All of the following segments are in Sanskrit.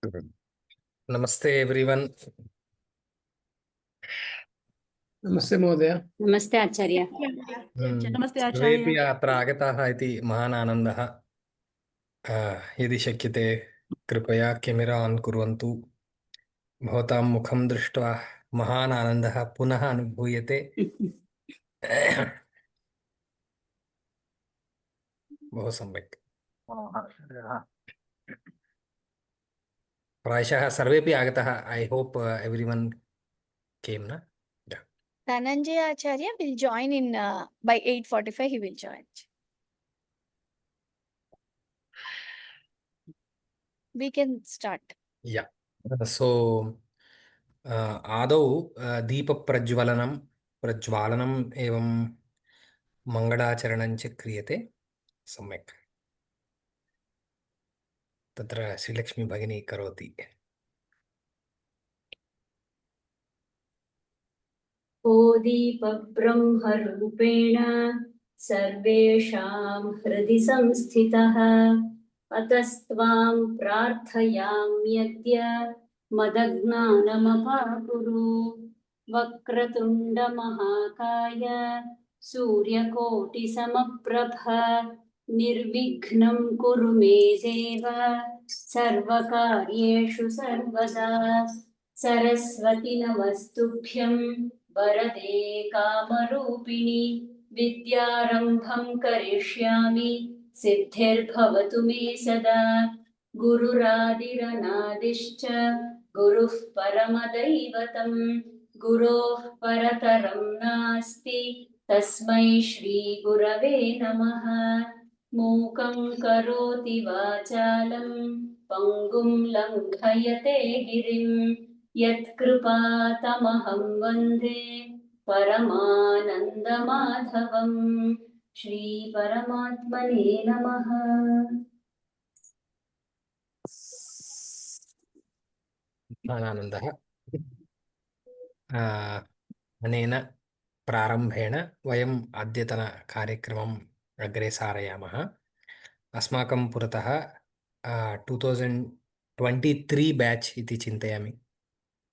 नमस्ते एवरीवन। नमस्ते महोदय। नमस्ते आचार्य। नमस्ते सर्वेपि आचार्य। अत्र आगताः इति महान् आनन्दः। यदि शक्यते कृपया कैमरा ऑन कुर्वन्तु। भवतां मुखं दृष्ट्वा महान् आनन्दः पुनः अनुभूयते। बहु सम्यक्। प्रायशः सर्वेपि आगताः। ऐ होप एवरीवन केम न। Dhananjay Acharya will join in by 8:45. He will join. We can start. या सो आदौ प्रज्वालनम् एवं मङ्गलाचरणं च क्रियते। सम्यक्। तत्र श्रीलक्ष्मी भगिनी करोति। ओ दीपब्रह्मरूपेण सर्वेषां हृदि संस्थितः अतस्त्वां प्रार्थयाम्यद्य मदज्ञानमपाकुरु। वक्रतुण्डमहाकाय सूर्यकोटिसमप्रभ निर्विघ्नं कुरु मे देव सर्वकार्येषु सर्वदा। सरस्वती नमस्तुभ्यं वरदे कामरूपिणि विद्यारम्भं करिष्यामि सिद्धिर्भवतु मे सदा। गुरुरादिरनादिश्च गुरुः परमदैवतं गुरोः परतरं नास्ति तस्मै श्रीगुरवे नमः। मूकं करोति वाचालं पङ्गुं लङ्घयते गिरिं यत्कृपातमहं वन्दे परमानन्दमाधवं। श्रीपरमात्मने नमः। आनन्दः। अनेन प्रारम्भेण वयम् अद्यतन कार्यक्रमम् अग्रे सारयामः। अस्माकं पुरतः 2023 बैच इति चिन्तयामि।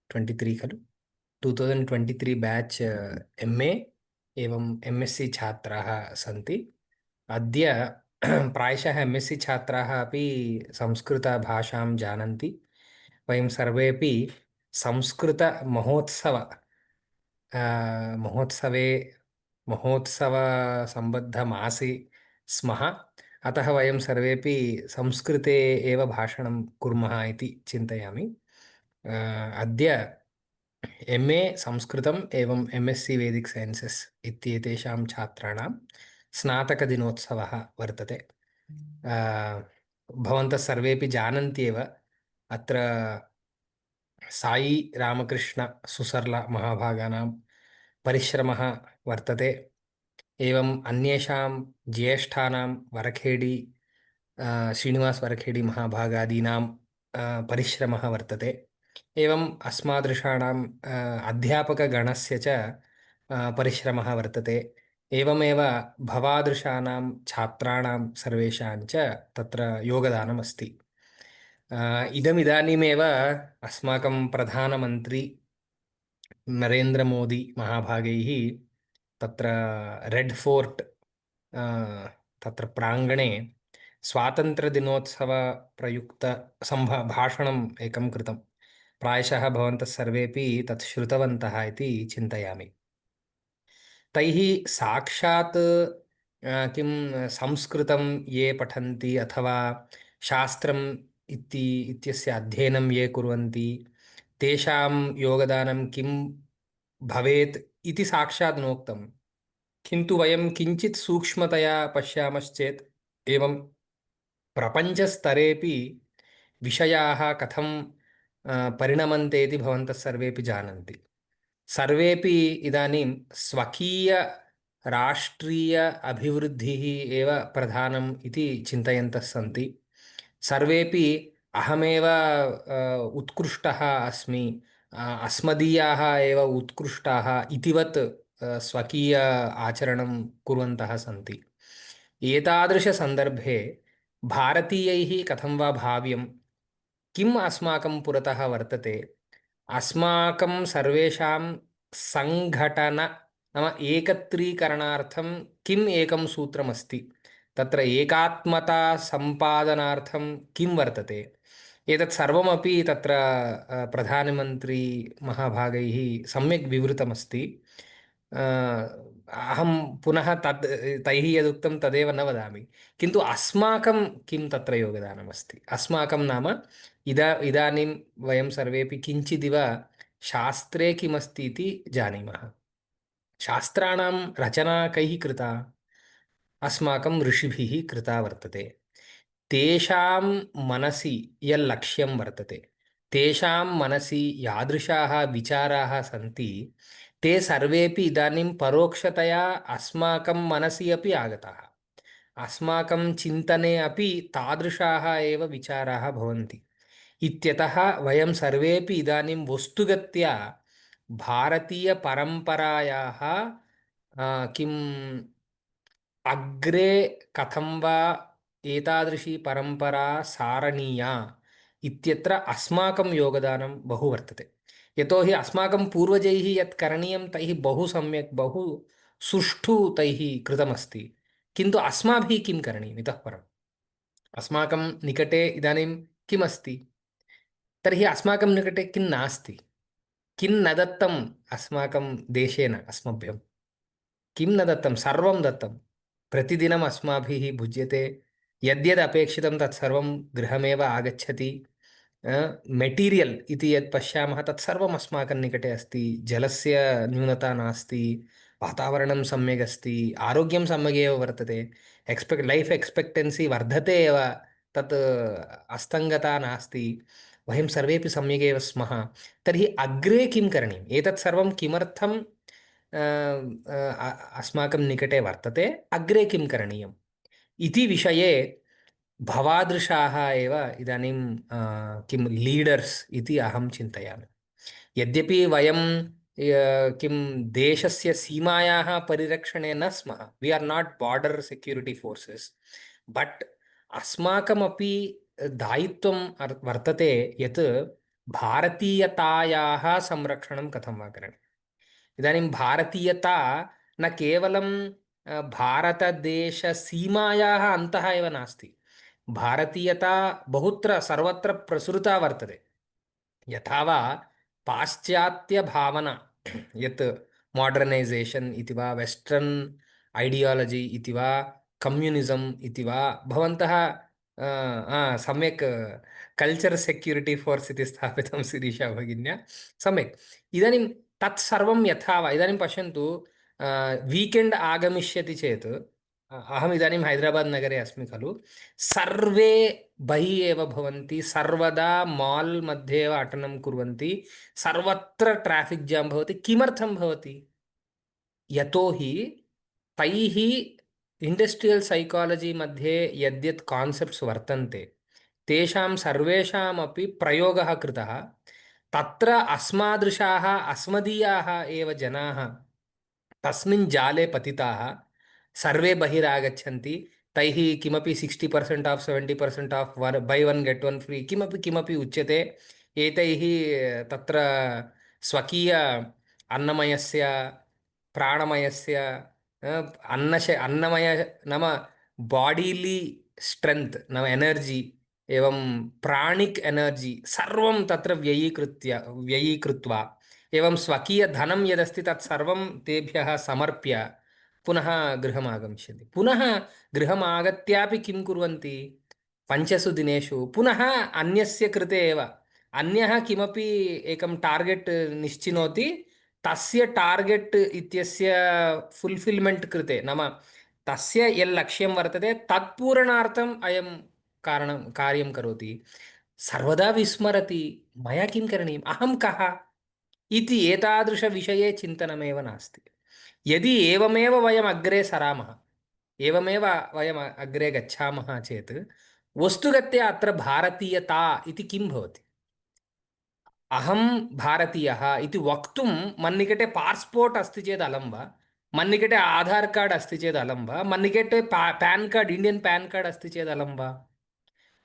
23 खलु 2023 बैच MA एवं MSc छात्राः सन्ति। अद्य प्रायशः MSc छात्राः अपि संस्कृतभाषां जानन्ति। वयं सर्वेपि महोत्सवसम्बद्धमासि स्मः। अतः वयं सर्वेपि संस्कृते एव भाषणं कुर्मः इति चिन्तयामि। अद्य MA संस्कृतम् एवं MSc वेदिक सैन्सेस् इत्येतेषां छात्राणां स्नातकदिनोत्सवः वर्तते। भवन्तः सर्वेपि जानन्त्येव अत्र साई रामकृष्ण सुसर्ला महाभागानां परिश्रमः वर्तते। एवं अन्येषां ज्येष्ठानां वरखेडी श्रीनिवास वरखेडी महाभागादीनां परिश्रमः वर्तते। एवं अस्मादृशाणां अध्यापकगणस्य च परिश्रमः वर्तते। एवमेव भवादृशानां छात्राणां सर्वेषां च तत्र योगदानमस्ति। इदमिदानीमेव अस्माकं प्रधानमन्त्री नरेंद्र मोदी महाभागैः तत्र रेड फोर्ट तत्र प्राङ्गणे स्वातन्त्र्यदिनोत्सव प्रयुक्त भाषणम् एकं कृतं। प्रायशः भवन्तः सर्वेपि तत् श्रुतवन्तः इति चिन्तयामि। तैः साक्षात् किं संस्कृतं ये पठन्ति अथवा शास्त्रम् इत्यस्य अध्ययनं ये कुर्वन्ति तेषां योगदानं किं भवेत् इति साक्षात् नोक्तं, किन्तु वयं किञ्चित् सूक्ष्मतया पश्यामश्चेत् एवं प्रपञ्चस्तरेपि विषयाः कथं परिणमन्ते इति भवन्तः सर्वेपि जानन्ति। सर्वेपि इदानीं स्वकीय राष्ट्रीय अभिवृद्धिः एव प्रधानम् इति चिन्तयन्तः सन्ति। सर्वेपि अहमेव उत्कृष्टः अस्मि, अस्मदीयाः एव उत्कृष्टाः इतिवत् स्वकीय आचरणं कुर्वन्तः सन्ति। एतादृशसन्दर्भे भारतीयैः कथं वा भाव्यं, किम् अस्माकं पुरतः वर्तते, अस्माकं सर्वेषां सङ्घटन नाम एकत्रीकरणार्थं किम् एकं सूत्रमस्ति, तत्र एकात्मता सम्पादनार्थं किं वर्तते, एतत् सर्वमपि तत्र प्रधानमन्त्री महाभागैः सम्यक् विवृतमस्ति। अहं पुनः तैः यदुक्तं तदेव न वदामि, किन्तु अस्माकं किं तत्र योगदानमस्ति, अस्माकं नाम इदानीं वयं सर्वेपि किञ्चिदिव शास्त्रे किमस्ति इति जानीमः। शास्त्राणां रचना कैः कृता, अस्माकं ऋषिभिः कृता वर्तते। तेषां मनसि यल्लक्ष्यं वर्तते, तेषां मनसि यादृशाः विचाराः सन्ति, ते सर्वेपि इदानीं परोक्षतया अस्माकं मनसि अपि आगताः, अस्माकं चिन्तने अपि तादृशाः एव विचाराः भवन्ति। इत्यतः वयं सर्वेपि इदानीं वस्तुगत्या भारतीयपरम्परायाः किम् अग्रे कथं वा एतादृशी परम्परा सारणीया इत्यत्र अस्माकं योगदानं बहु वर्तते। यतोहि अस्माकं पूर्वजैः यत् करणीयं तैः बहु सम्यक् बहु सुष्ठु तैः कृतमस्ति, किन्तु अस्माभिः किं करणीयम् इतः परम्। अस्माकं निकटे इदानीं किमस्ति, तर्हि अस्माकं निकटे किं नास्ति, किं न दत्तम् अस्माकं देशेन अस्मभ्यं, किं न दत्तं, सर्वं दत्तं। प्रतिदिनम् अस्माभिः भुज्यते, यद्यद् अपेक्षितं तत्सर्वं गृहमेव आगच्छति। मेटीरियल् इति यत् पश्यामः तत्सर्वम् अस्माकं निकटे अस्ति। जलस्य न्यूनता नास्ति, वातावरणं सम्यक् अस्ति, आरोग्यं सम्यगेव वर्तते, लैफ् एक्स्पेक्टेन्सी वर्धते एव, तत् अस्तङ्गता नास्ति, वयं सर्वेपि सम्यगेव स्मः। तर्हि अग्रे किं करणीयम्, एतत् सर्वं किमर्थं अस्माकं निकटे वर्तते, अग्रे किं करणीयम् इति विषये भवादृशाः एव इदानीं किं लीडर्स् इति अहं चिन्तयामि। यद्यपि वयं किं देशस्य सीमायाः परिरक्षणे न स्मः, we are not border security forces, but अस्माकमपि दायित्वं वर्तते यत् भारतीयतायाः संरक्षणं कथं वा करणीयम्। इदानीं भारतीयता न केवलं भारतदेशसीमायाः अन्तः एव नास्ति, भारतीयता बहुत्र सर्वत्र प्रसृता वर्तते। यथा वा पाश्चात्यभावना यत् मॉडर्नाइजेशन इति वा वेस्टर्न आइडियालजी इति वा कम्युनिज्म इति वा भवन्तः सम्यक् कल्चर सेक्यूरिटी फोर्स इति स्थापितं शिरीषा भगिन्या सम्यक्। इदानीं तत्सर्वं यथा वा इदानीं पश्यन्तु, वीकेंड आगमिष्यति चेत्, अहम् इदानीं हैदराबाद् नगरे अस्मि खलु, सर्वे बहिः एव भवन्ति, सर्वदा माल् मध्ये एव अटनं कुर्वन्ति, सर्वत्र ट्राफिक् जाम् भवति। किमर्थं भवति? यतोहि तैः इंडस्ट्रियल साइकोलॉजी मध्ये यद्यत् कान्सेप्ट्स् वर्तन्ते तेषां सर्वेषामपि प्रयोगः कृतः। तत्र अस्मादृशाः अस्मदीयाः एव जनाः तस्मिन् जाले पतिताः, सर्वे बहिरागच्छन्ति, तैः किमपि 60% off 70% off buy one get one free किमपि किमपि उच्यते। एतैः तत्र स्वकीय अन्नमयस्य प्राणमयस्य अन्नमय नाम बाडीली स्ट्रेंथ नाम एनर्जी एवं प्राणिक एनर्जी सर्वं तत्र व्ययीकृत्वा एवं स्वकीय धनं यदस्ति तत्सर्वं तेभ्यः समर्प्य पुनः गृहम् आगमिष्यन्ति। पुनः गृहम् आगत्यापि किं कुर्वन्ति, पञ्चसु दिनेषु पुनः अन्यस्य कृते एव अन्यः किमपि एकं टार्गेट् निश्चिनोति, तस्य टार्गेट् इत्यस्य फुल्फिल्मेंट कृते नाम तस्य यल्लक्ष्यं वर्तते तत्पूरणार्थम् अयं कार्यं करोति। सर्वदा विस्मरति मया किं करणीयम्, अहं कः इति एतादृशविषये चिन्तनमेव नास्ति। यदि एवमेव वयम् अग्रे सरामः, एवमेव वयम् अग्रे गच्छामः चेत् वस्तुगत्या अत्र भारतीयता इति किं भवति। अहं भारतीयः इति वक्तुं मन्निकटे पास्पोर्ट् अस्ति चेत् अलं वा, मन्निकटे आधार कार्ड अस्ति चेत् अलं वा, मन्निकटे pan card Indian pan card अस्ति चेत् अलं वा,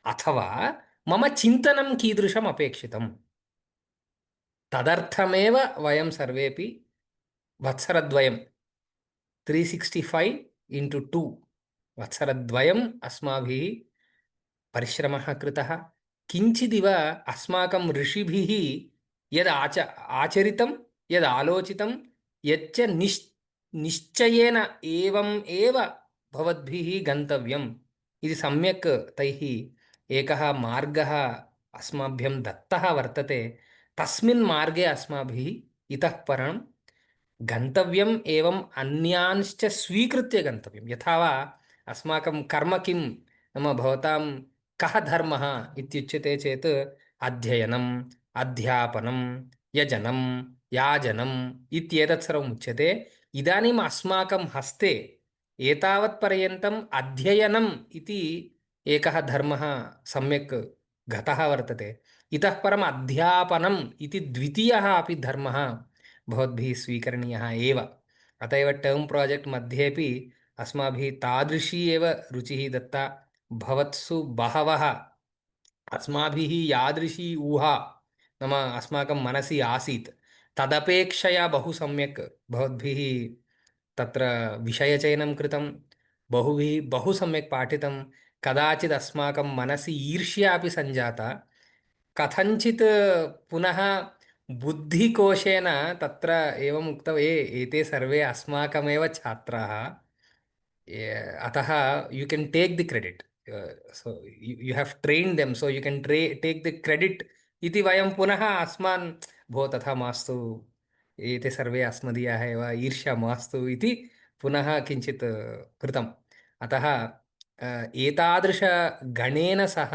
अथवा मम चिन्तनं कीदृशम् अपेक्षितम् तदर्थमेव वयं सर्वेपि वत्सरद्वयं 365 इंटू 2 वत्सरद्वयम् अस्माभिः परिश्रमः कृतः किञ्चिदिव अस्माकं ऋषिभिः यद् आचरितं यद् आलोचितं यच्च निश्चयेन एवम् एव भवद्भिः गन्तव्यम् इति सम्यक् तैः एकः मार्गः अस्मभ्यं दत्तः वर्तते तस्मिन् मार्गे अस्माभिः इतः परं गन्तव्यम् एवम् अन्यांश्च स्वीकृत्य गन्तव्यं यथा वा अस्माकं कर्म किं नाम भवतां कः धर्मः इत्युच्यते चेत् अध्ययनम् अध्यापनं यजनं याजनम् इत्येतत् सर्वम् उच्यते इदानीम् अस्माकं हस्ते एतावत्पर्यन्तम् अध्ययनम् इति एकः धर्मः सम्यक् गतः वर्तते इतः परम् अध्यापनम् इति द्वितीयः अपि धर्मः भवद्भिः स्वीकरणीयः एव अत एव टर्म् प्रोजेक्ट् मध्येपि अस्माभिः तादृशी एव रुचिः दत्ता भवत्सु बहवः अस्माभिः यादृशी ऊहा नाम अस्माकं मनसि आसीत् तदपेक्षया बहु सम्यक् भवद्भिः तत्र विषयचयनं कृतं बहुभिः बहु सम्यक् पाठितं कदाचित् अस्माकं मनसि ईर्ष्या अपि सञ्जाता कथञ्चित् पुनः बुद्धिकोशेन तत्र एवम् उक्तम् एते सर्वे अस्माकमेव छात्राः अतः you can take the credit so you have trained them so you can take the credit इति वयं पुनः अस्मान् भो तथा मास्तु एते सर्वे अस्मदीयाः एव ईर्ष्या मास्तु इति पुनः किञ्चित् कृतम् अतः एतादृशगणेन सह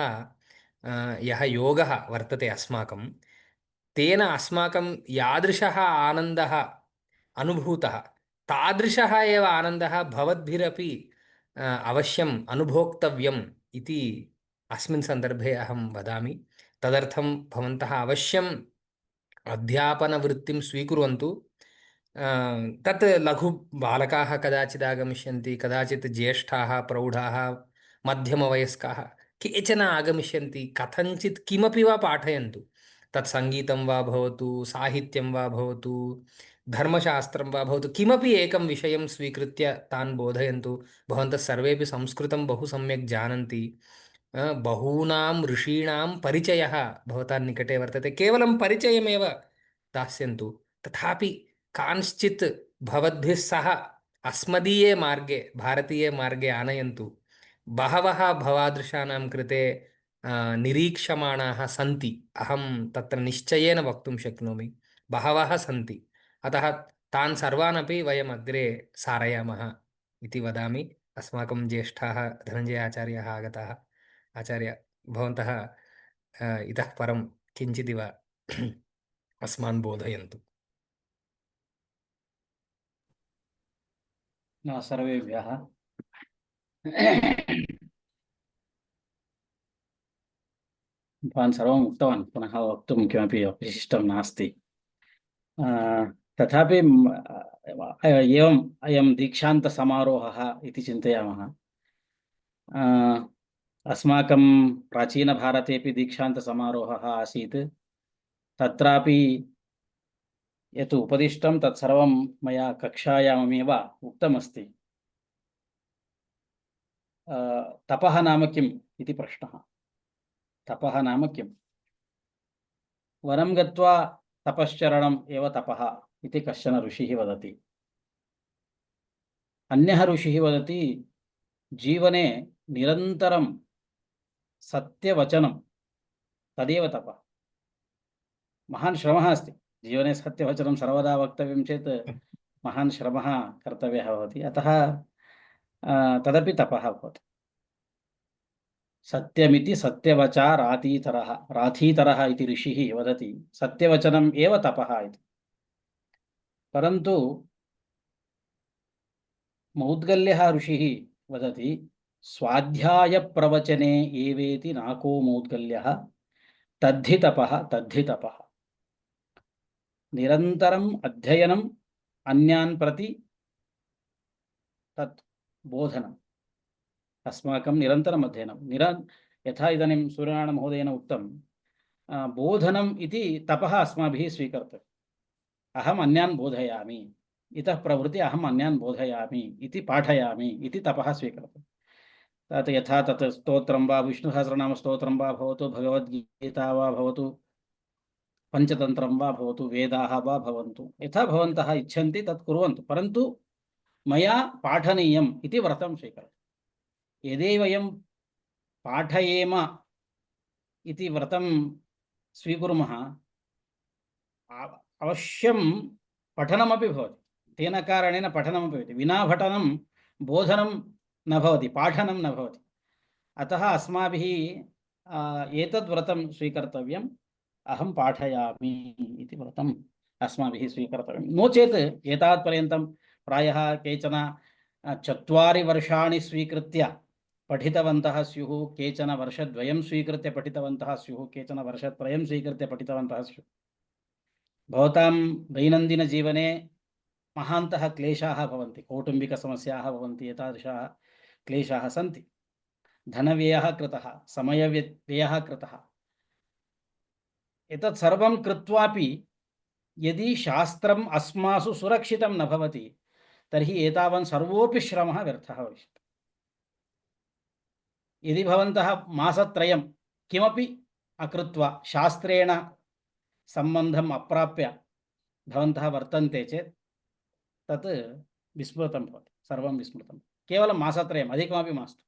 यः योगः वर्तते अस्माकं तेन अस्माकं यादृशः आनन्दः अनुभूतः तादृशः एव आनन्दः भवद्भिरपि अवश्यम् अनुभोक्तव्यम् इति अस्मिन् सन्दर्भे अहं वदामि तदर्थं भवन्तः अवश्यम् अध्यापनवृत्तिं स्वीकुर्वन्तु तत् लघु बालकाः कदाचित् आगमिष्यन्ति कदाचित् ज्येष्ठाः प्रौढाः मध्यमवयस्काः केचन आगमिष्यन्ति कथञ्चित् किमपि वा पाठयन्तु तत् सङ्गीतं वा भवतु साहित्यं वा भवतु धर्मशास्त्रं वा भवतु किमपि एकं विषयं स्वीकृत्य तान् बोधयन्तु भवन्तः सर्वेपि संस्कृतं बहु सम्यक् जानन्ति बहूनां ऋषीणां परिचयः भवतां निकटे वर्तते केवलं परिचयमेव दास्यन्तु तथापि कांश्चित् भवद्भिः सह अस्मदीये मार्गे भारतीये मार्गे आनयन्तु बहवः भवादृशानां कृते निरीक्षमाणाः सन्ति अहं तत्र निश्चयेन वक्तुं शक्नोमि बहवः सन्ति अतः तान् सर्वान् अपि वयम् अग्रे सारयामः इति वदामि अस्माकं ज्येष्ठाः धनञ्जय आचार्याः आगताः आचार्य भवन्तः इतः परं किञ्चिदिव अस्मान् बोधयन्तु सर्वेभ्यः भवान् सर्वम् उक्तवान् पुनः वक्तुं किमपि विशिष्टं नास्ति तथापि एवम् अयं दीक्षान्तसमारोहः इति चिन्तयामः अस्माकं प्राचीनभारतेपि दीक्षान्तसमारोहः आसीत् तत्रापि यत् उपदिष्टं तत्सर्वं मया कक्षायामेव उक्तमस्ति तपः नाम किम् इति प्रश्नः तपः नाम किम् वनं गत्वा तपश्चरणम् एव तपः इति कश्चन ऋषिः वदति अन्यः ऋषिः वदति जीवने निरन्तरं सत्यवचनं तदेव तपः महान् श्रमः अस्ति जीवने सत्यवचनं सर्वदा वक्तव्यं चेत् महान् श्रमः कर्तव्यः भवति अतः तदपि तपः भवति सत्यमिति सत्यवचा राथीतरः इति ऋषिः वदति सत्यवचनम् एव तपः इति परन्तु मौद्गल्यः ऋषिः वदति स्वाध्यायप्रवचने एवेति नाको मौद्गल्यः तद्धि तपः निरन्तरम् अध्ययनम् अन्यान् प्रति तत् बोधनम् अस्माकं निरन्तरम् अध्ययनं यथा इदानीं सूर्यनारायणमहोदयेन उक्तं बोधनम् इति तपः अस्माभिः स्वीकर्तव्यम्। अहम् अन्यान् बोधयामि, इतः प्रभृति अहम् अन्यान् बोधयामि इति पाठयामि इति तपः स्वीकर्तव्यम्। तत् यथा तत् स्तोत्रं वा विष्णुसहस्रनामस्तोत्रं वा भवतु, भगवद्गीता वा भवतु, पंचतंत्रं वा भवतु, वेदाः वा भवन्तु, यथा भवन्तः इच्छन्ति तत् कुर्वन्तु, परन्तु मया पाठनीयम् इति व्रतं स्वीकरोतु। यदि वयं पाठयेम इति व्रतं स्वीकुर्मः अवश्यं पठनमपि भवति। तेन कारणेन पठनमपि भवति। विना पठनं बोधनं न भवति, पाठनं न भवति। अतः अस्माभिः एतद् व्रतं स्वीकर्तव्यम्। अहं पाठयामि इति व्रतम् अस्माभिः स्वीकर्तव्यं। नो चेत् एतावत्पर्यन्तं प्रायः केचन 4 वर्षाणि स्वीकृत्य पठितवन्तः स्युः, केचन वर्षद्वयं स्वीकृत्य पठितवन्तः स्युः, केचन वर्षत्रयं स्वीकृत्य पठितवन्तः स्युः। भवतां दैनन्दिनजीवने महान्तः क्लेशाः भवन्ति, कौटुम्बिकसमस्याः भवन्ति, एतादृशाः क्लेशाः सन्ति। धनव्ययः कृतः, समयव्ययः कृतः। एतत् सर्वं कृत्वापि यदि शास्त्रम् अस्मासु सुरक्षितं न भवति तर्हि एतावन् सर्वोऽपि श्रमः व्यर्थः भविष्यति। यदि भवन्तः मासत्रयं किमपि अकृत्वा शास्त्रेण सम्बन्धम् अप्राप्य भवन्तः वर्तन्ते चेत् तत् विस्मृतं भवति, सर्वं विस्मृतं। केवलं मासत्रयम्, अधिकमपि मास्तु,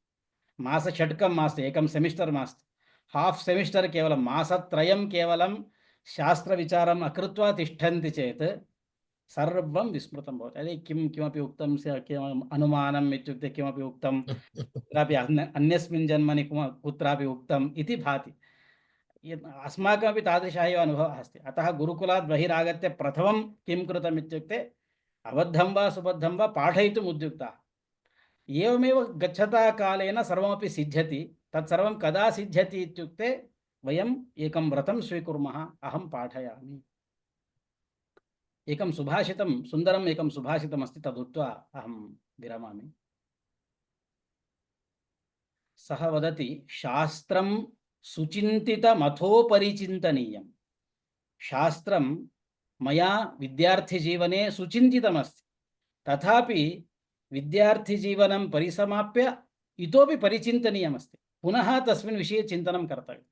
मासषट्कं मास्तु, एकं सेमिस्टर् मास्तु, हाफ सेमिस्टर्, केवलं मासत्रयं केवलं शास्त्रविचारम् अकृत्वा तिष्ठन्ति चेत् सर्वं विस्मृतं भवति। अरे किमपि उक्तं, अनुमानम् इत्युक्ते किमपि उक्तं, कुत्रापि अन्यस्मिन् जन्मनि कुत्रापि उक्तम् इति भाति। अस्माकमपि तादृशः एव अनुभवः अस्ति। अतः गुरुकुलात् बहिरागत्य प्रथमं किं कृतम् इत्युक्ते अबद्धं वा सुबद्धं वा पाठयितुम् उद्युक्ताः। एवमेव गच्छता कालेन सर्वमपि सिद्ध्यति। तत्सर्वं कदा सिद्ध्यति इत्युक्ते वयम् एकं व्रतं स्वीकुर्मः, अहं पाठयामि। एकं सुभाषितं, सुन्दरम् एकं सुभाषितमस्ति, तदुक्त्वा अहं विरमामि। सः वदति, शास्त्रं सुचिन्तितमथोपरिचिन्तनीयम्। शास्त्रं मया विद्यार्थिजीवने सुचिन्तितमस्ति, तथापि विद्यार्थिजीवनं परिसमाप्य इतोपि परिचिन्तनीयमस्ति, पुनः तस्मिन् विषये चिन्तनं कर्तव्यम्।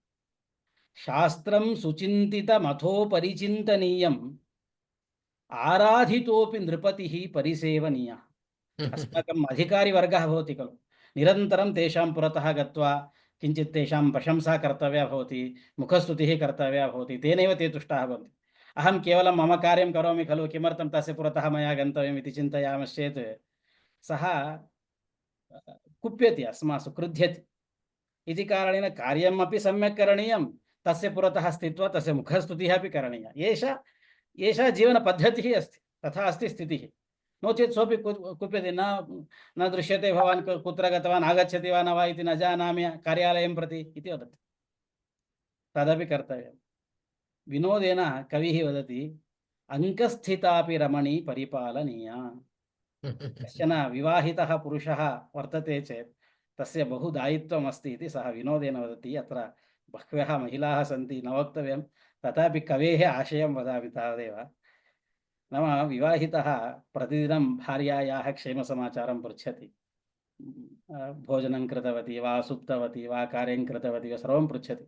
शास्त्रं सुचिन्तितमथोपरिचिन्तनीयम्, आराधितोऽपि नृपतिः परिसेवनीयः। अस्माकम् अधिकारिवर्गः भवति खलु, निरन्तरं तेषां पुरतः गत्वा किञ्चित् तेषां प्रशंसा कर्तव्या भवति, मुखस्तुतिः कर्तव्या भवति, तेनैव ते तुष्टाः भवन्ति। अहं केवलं मम कार्यं करोमि खलु, किमर्थं तस्य पुरतः मया गन्तव्यम् इति चिन्तयामश्चेत् सः कुप्यति, अस्मासु क्रुध्यति। इति कारणेन कार्यमपि सम्यक् करणीयं, तस्य पुरतः स्थित्वा तस्य मुखस्तुतिः अपि करणीया। एषा जीवनपद्धतिः अस्ति, तथा अस्ति स्थितिः। नो चेत् सोऽपि कुप्यते, न दृश्यते, भवान् कुत्र गतवान्, आगच्छति वा न वा इति न जानामि कार्यालयं प्रति इति वदति। तदपि कर्तव्यं। विनोदेन कविः वदति, अङ्कस्थितापि रमणी परिपालनीया। कश्चन विवाहितः पुरुषः वर्तते चेत् तस्य बहु दायित्वम् अस्ति इति सः विनोदेन वदति। अत्र बह्व्यः महिलाः सन्ति, न वक्तव्यं, तथापि कवेः आशयं वदामि तावदेव। नाम विवाहितः प्रतिदिनं भार्यायाः क्षेमसमाचारं पृच्छति, भोजनं कृतवती वा, सुप्तवती वा, कार्यं कृतवती वा, सर्वं पृच्छति।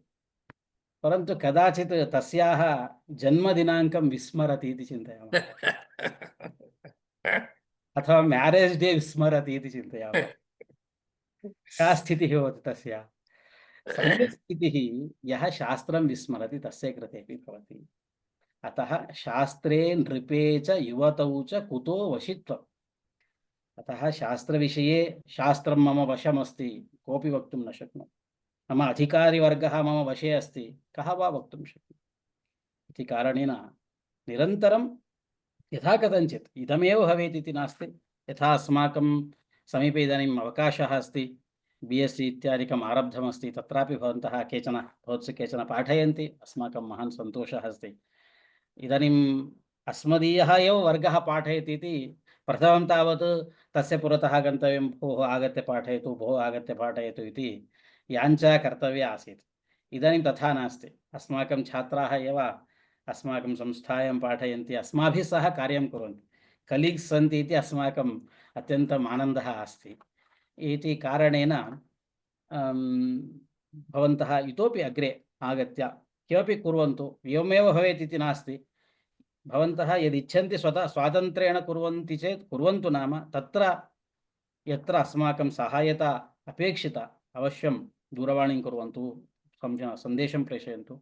परन्तु कदाचित् तस्याः जन्मदिनाङ्कं विस्मरति इति चिन्तयामः, अथवा म्यारेज् डे विस्मरति इति चिन्तयामः। का स्थितिः भवति तस्याः? सम्यक् स्थितिः, यः शास्त्रं विस्मरति तस्य कृतेपि भवति। अतः शास्त्रे नृपे च युवतौ च कुतो वशित्वम्। अतः शास्त्रविषये शास्त्रं मम वशमस्ति कोऽपि वक्तुं न शक्नोति, मम अधिकारिवर्गः मम वशे अस्ति, कः वा वक्तुं शक्नोति। इति कारणेन निरन्तरं यथा कथञ्चित् इदमेव भवेत् इति नास्ति। यथा अस्माकं समीपे इदानीम् अवकाशः अस्ति, BSc इत्यादिकम् आरब्धमस्ति, तत्रापि भवन्तः केचन पाठयन्ति, अस्माकं महान् सन्तोषः अस्ति। इदानीम् अस्मदीयः एव वर्गः पाठयति इति प्रथमं तावत् तस्य पुरतः गन्तव्यं, भोः आगत्य पाठयतु, भोः आगत्य पाठयतु इति याञ्चा कर्तव्या आसीत्। इदानीं तथा नास्ति। अस्माकं छात्राः एव अस्माकं संस्थायां पाठयन्ति, अस्माभिः सह कार्यं कुर्वन्ति, कलीग्स् सन्ति इति अस्माकम् अत्यन्तम् आनन्दः अस्ति। इति कारणेन भवन्तः इतोपि अग्रे आगत्य किमपि कुर्वन्तु। एवमेव भवेत् इति नास्ति। भवन्तः यदिच्छन्ति स्वतः स्वातन्त्र्येण कुर्वन्ति चेत् कुर्वन्तु। नाम तत्र यत्र अस्माकं सहायता अपेक्षिता अवश्यं दूरवाणीं कुर्वन्तु, सन्देशं प्रेषयन्तु।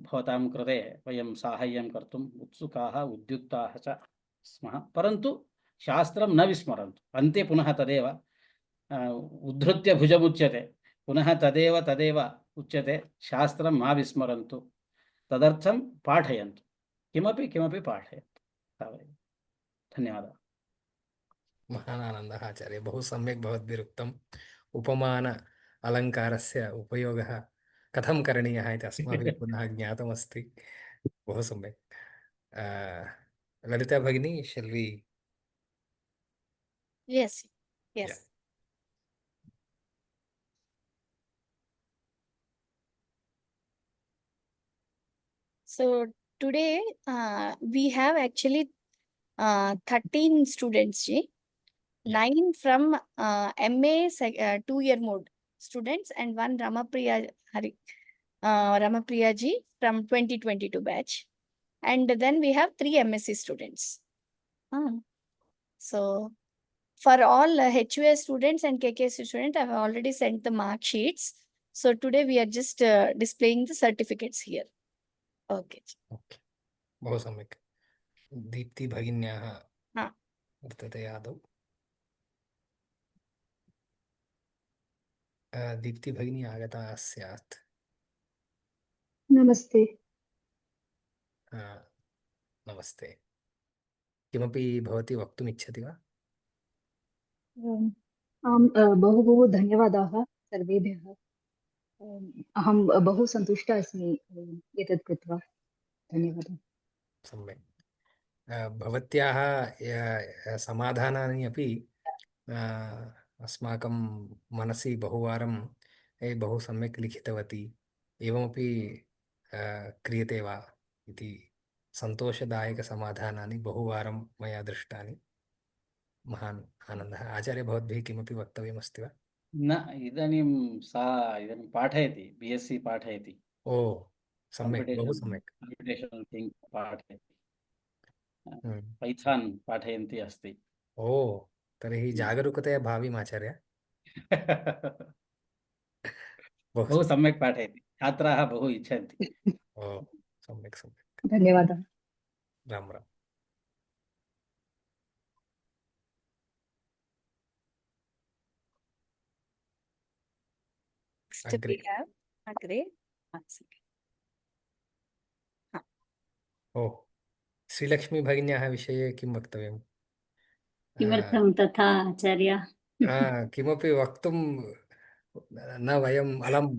भवतां कृते वयं साहाय्यं कर्तुम् उत्सुकाः उद्युक्ताः च स्मः। परन्तु शास्त्रं न विस्मरन्तु। अन्ते पुनः तदेव उद्धृत्य भुजमुच्यते, पुनः तदेव तदेव उच्यते, शास्त्रं मा विस्मरन्तु, तदर्थं पाठयन्तु, किमपि किमपि पाठयन्तु। तावदेव। धन्यवादः। महान् आनन्दः आचार्य, बहु सम्यक् भवद्भिरुक्तम्। उपमान अलङ्कारस्य उपयोगः कथं करणीयः इति अस्माभिः पुनः ज्ञातमस्ति। बहु सम्यक्। ललिता भगिनी, shall we? Yes, Yeah. yes. So today we have actually 13 students, Ji. Yeah. 9 from MA 2-year mode students and one Ramapriya ji from 2022 batch. And then we have 3 MSc students. So for all HUS students and KKS students, I have already sent the mark sheets. So today we are just displaying the certificates here. Okay. Okay. बहु सम्यक्। दीप्ति भगिन्याः हा। वर्तते आदौ। दीप्ति भगिनी आगता स्यात्। नमस्ते। नमस्ते। किमपि भवती वक्तुम् इच्छति वा? आम्, बहु बहु धन्यवादाः सर्वेभ्यः। अहं बहु सन्तुष्टा अस्मि एतत् कृत्वा। धन्यवादः। सम्यक्। भवत्याः समाधानानि अपि अस्माकं मनसि बहुवारं बहु सम्यक् लिखितवती, एवमपि क्रियते वा इति सन्तोषदायकसमाधानानि बहुवारं मया दृष्टानि। महान् आनन्दः। आचार्य, भवद्भिः किमपि वक्तव्यमस्ति वा? न, इदानीं सा इदानीं पाठयति, BSc पाठयति। ओ सम्यक्, बहु सम्यक्। कम्प्यूटेशनल् थिङ्ग् पाठयति, पैथान् पाठयन्ती अस्ति। ओ, तर्हि जागरूकतया भाव्यम् आचार्य। बहु सम्यक् पाठयति, छात्राः बहु इच्छन्ति। ओ सम्यक् सम्यक्। धन्यवादः। Ram Ram. Next we have Agre. ओ, श्रीलक्ष्मी भगिन्याः विषये किं वक्तव्यम्? किमर्थं तथा आचार्य? किमपि वक्तुं न वयम् अलम्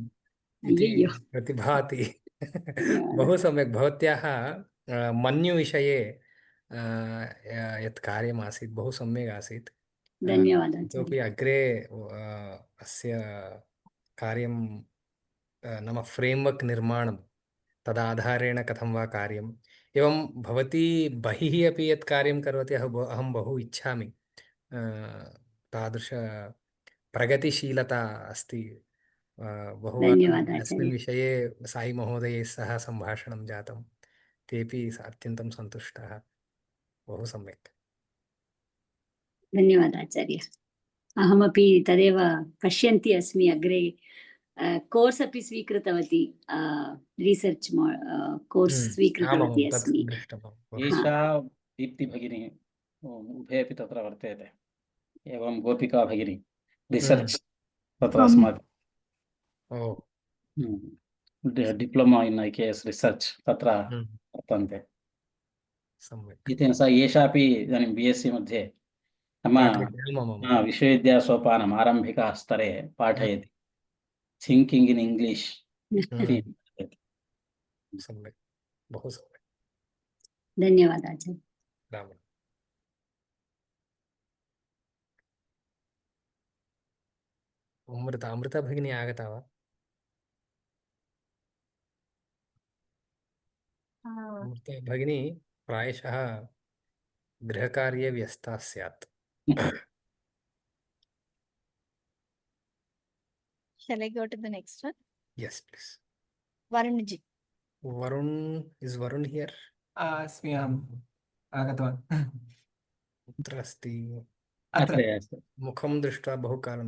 इति अय्यయ్యో प्रतिभाति। बहु सम्यक्। भवत्याः मन्युविषये यत् कार्यमासीत् बहु सम्यक् आसीत्। धन्यवादः इतोपि आचार्य। अग्रे अस्य कार्यं नाम फ्रेम्वर्क् निर्माणं, तदाधारेण कथं वा कार्यम्, एवं भवती बहिः अपि यत् कार्यं करोति अहं बहु इच्छामि। तादृश प्रगतिशीलता अस्ति। बहुवारं धन्यवादः अस्मिन् आचार्य। विषये साई महोदयैः सह सम्भाषणं जातं, तेपि अत्यन्तं सन्तुष्टाः। बहु सम्यक्। धन्यवादः आचार्य। अहमपि तदेव पश्यन्ती अस्मि। अग्रे कोर्स् अपि स्वीकृतवती, रिसर्च् कोर्स् स्वीकृतवती तत् अस्मि। दृष्टम्। एषा दीप्ति भगिनी उभे अपि तत्र वर्तेते, एवं गोपिका भगिनी रिसर्च् तत्र अस्माकं डिप्लोमा इन् IKS रिसर्च् तत्र वर्तन्ते। सम्यक्। एतेन सह एषापि इदानीं BSc मध्ये मम विश्वविद्यासोपानम् आरम्भिका स्तरे पाठयति, थिङ्किङ्ग् इन् इङ्ग्लिश् इति। सम्यक्, बहु सम्यक्। धन्यवादः आचार्य। राम। अमृता भगिनी आगता वा? अमृता भगिनी प्रायशः गृहकार्ये व्यस्ता स्यात्. Shall I go to the next one? Yes, please. Varunji. Is Varun here? अस्मि अहम् आगतवान् कुत्र अस्ति? अत्र अत्र अस्ति। मुखं दृष्ट्वा बहुकालं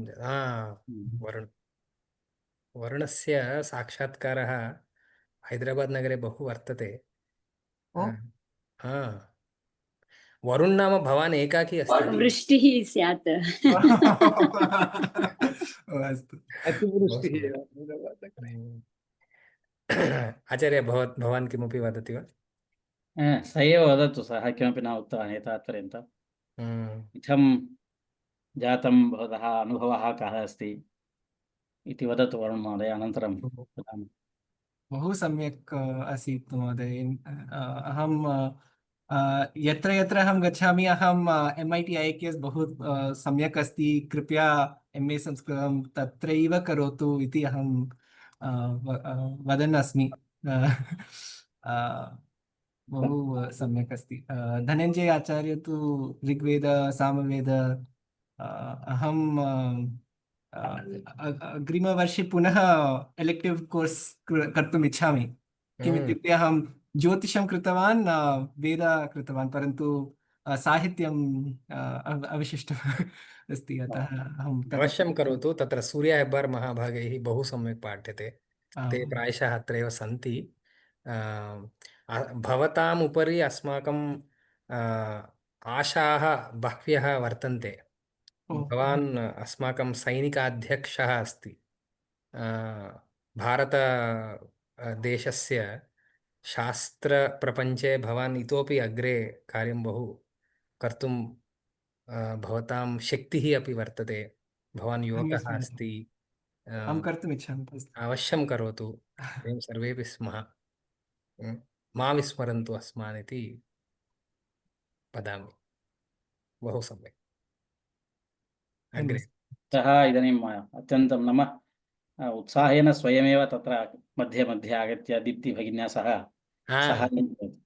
वरुणस्य साक्षात्कारः हैदराबाद् नगरे बहु वर्तते. ओ हा, वरुण नाम भवान् एकाकी अस्ति? वृष्टिः स्यात्। अस्तु बहु अतिवृष्टिः सम्यक्. एव। आचार्य, भवान् किमपि वदति वा? स एव वदतु, सः किमपि न उक्तवान् एतावत्पर्यन्तम्। इत्थं जातं भवतः अनुभवः कः अस्ति इति वदतु वरुण महोदय, अनन्तरं वदामि। बहु सम्यक् आसीत् महोदय। अहं यत्र यत्र अहं गच्छामि अहं MIT IKS बहु सम्यक् अस्ति, कृपया MA संस्कृतं तत्रैव करोतु इति अहं वदन् अस्मि। बहु सम्यक् अस्ति। धनञ्जय आचार्य तु ऋग्वेद सामवेद, अहं अग्रिमवर्षे पुनः एलेक्टिव् कोर्स् कर्तुम् इच्छामि। किमित्युक्ते अहं ज्योतिषं कृतवान्, वेद कृतवान्, परन्तु साहित्यम् अवशिष्टम् अस्ति, अतः अहं अवश्यं करोतु. तत्र सूर्य हेब्बार् महाभागैः बहु सम्यक् पाठ्यते. ते आम्। प्रायशः अत्रैव सन्ति. भवताम् उपरि अस्माकं आशाः बह्व्यः वर्तन्ते. ओ, भवान् अस्माकं सैनिकाध्यक्षः अस्ति. भारत देशस्य शास्त्रप्रपञ्चे भवान् इतोपि अग्रे कार्यं बहु कर्तुं भवतां शक्तिः अपि वर्तते. भवान् युवकः अन्यस्मिन् अस्ति. अहं कर्तुम् इच्छामि। अवश्यं करोतु. वयं सर्वेपि स्मः. मा विस्मरन्तु अस्मान् इति वदामि. बहु सम्यक्. अग्रे. सः इदानीम् अत्यन्तं नाम उत्साहेन स्वयमेव तत्र मध्ये मध्ये आगत्य दीप्ति भगिन्या सह साहाय्यं करोति।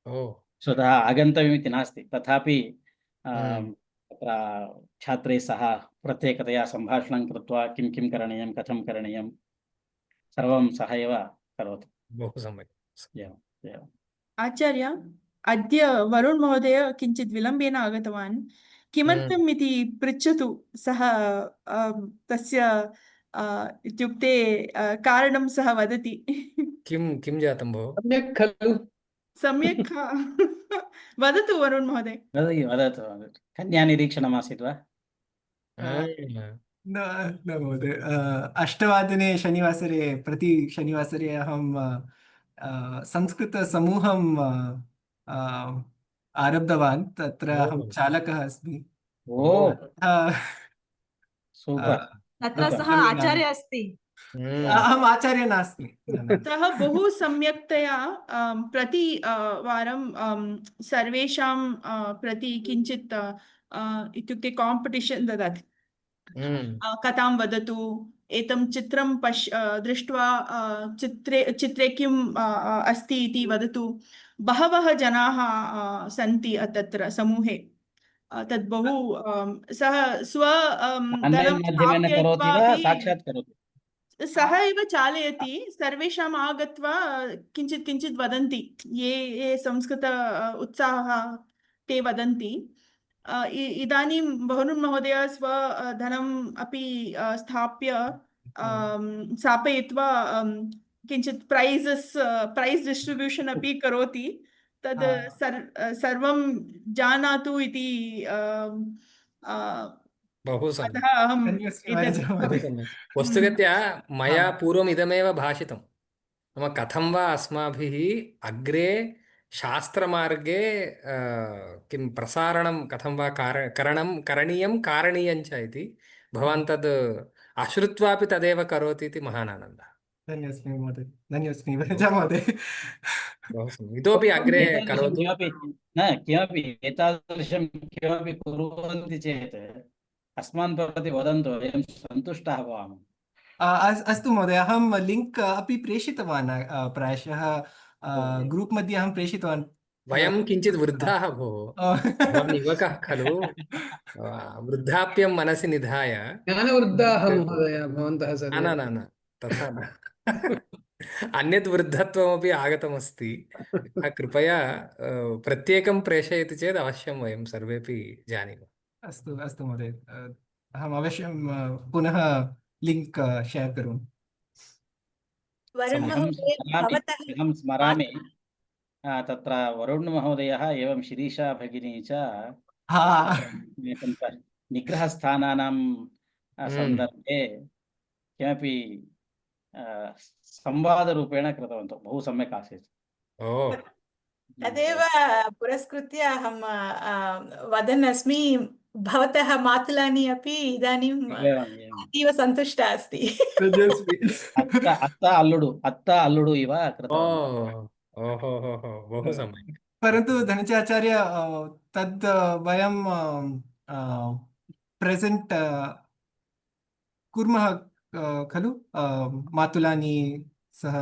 ओ. स्वतः आगन्तव्यमिति नास्ति, तथापि तत्र छात्रैः सह प्रत्येकतया सम्भाषणं कृत्वा किं किं करणीयं, कथं करणीयं, सर्वं सः एव करोति। बहु सम्यक्. एवम् एवम्। आचार्य, अद्य वरुण महोदय किञ्चित् विलम्बेन आगतवान्। किमर्थम् इति पृच्छतु, सः तस्य इत्युक्ते कारणं सः वदति। किं जातं भोः? सम्यक् खलु? सम्यक् वदतु वरुण महोदय। वदतु वदतु। कन्यानिरीक्षणमासीत् वा? न न महोदय, 8 शनिवासरे, प्रति शनिवासरे अहं संस्कृतसमूहं आरब्धवान्, तत्र अहं चालकः अस्मि। ओ, सूपर्। तत्र सः आचार्य अस्ति। अहम् आचार्य नास्मि। सः बहु सम्यक्तया प्रति वारं सर्वेषां प्रति किञ्चित् इत्युक्ते काम्पिटिशन् ददाति। कथां वदतु, एतं चित्रं दृष्ट्वा चित्रे किम् अस्ति इति वदतु। बहवः जनाः सन्ति तत्र समूहे। तद् बहु सः स्व दलं आन्लैन् माध्यमेन करोति स्थापयित्वा वा अपि साक्षात् करोति? सः एव चालयति। सर्वेषाम् आगत्वा किञ्चित् किञ्चित् वदन्ति, ये संस्कृत उत्साहः ते वदन्ति। इदानीं वरुण महोदय स्वधनम् अपि स्थाप्य स्थापयित्वा किञ्चित् प्रैस् डिस्ट्रिब्यूशन् अपि करोति। तद् सर्वं जानातु इति बहु सम्यक्. अतः अहम् बहु सम्यक्. वस्तुगत्या मया पूर्वम् इदमेव भाषितं। नाम कथं वा अस्माभिः अग्रे शास्त्रमार्गे किं प्रसारणं कथं वा करणीयं कारणीयञ्च इति भवान् तद् अश्रुत्वापि तदेव करोति इति महान् आनन्दः. धन्योऽस्मि महोदय, धन्योऽस्मि महोदय। बहु सम्यक्. इतोपि अग्रे एतादृशं करोतु. किमपि न किमपि एतादृशं किमपि कुर्वन्ति चेत् अस्मान् प्रति वदन्तु, वयं सन्तुष्टाः भवामः। अस्तु महोदय, अहं लिङ्क् अपि प्रेषितवान् प्रायशः ग्रूप् मध्ये अहं प्रेषितवान्। वयं किञ्चित् वृद्धाः भोः, भवान् युवकः खलु, वृद्धाप्यं मनसि निधाय। ज्ञानवृद्धाः महोदय भवन्तः न सर्वे। न न न तथा न अन्यत् वृद्धत्वमपि आगतमस्ति। कृपया प्रत्येकं प्रेषयति चेत् अवश्यं वयं सर्वेपि जानीमः। अस्तु अस्तु महोदय, अहम् अवश्यं पुनः लिङ्क् शेर् करोमि। वरुण महोदय, भवतः अहं स्मरामि, तत्र वरुण महोदयः एवं शिरीषा भगिनी च तत्र निग्रहस्थानानां सन्दर्भे किमपि संवादरूपेण कृतवन्तः, बहु सम्यक् आसीत्। ओ तदेव पुरस्कृत्य अहं वदन् अस्मि, भवतः मातुलानी अपि इदानीम् अतीव सन्तुष्टा अस्ति। अत्ता अल्लुडु इव कृतवन्तः। ओहो बहु सम्यक्। परन्तु धनचाचार्य, तद् वयं प्रेजेण्ट् कुर्मः खलु, मातुलानी सह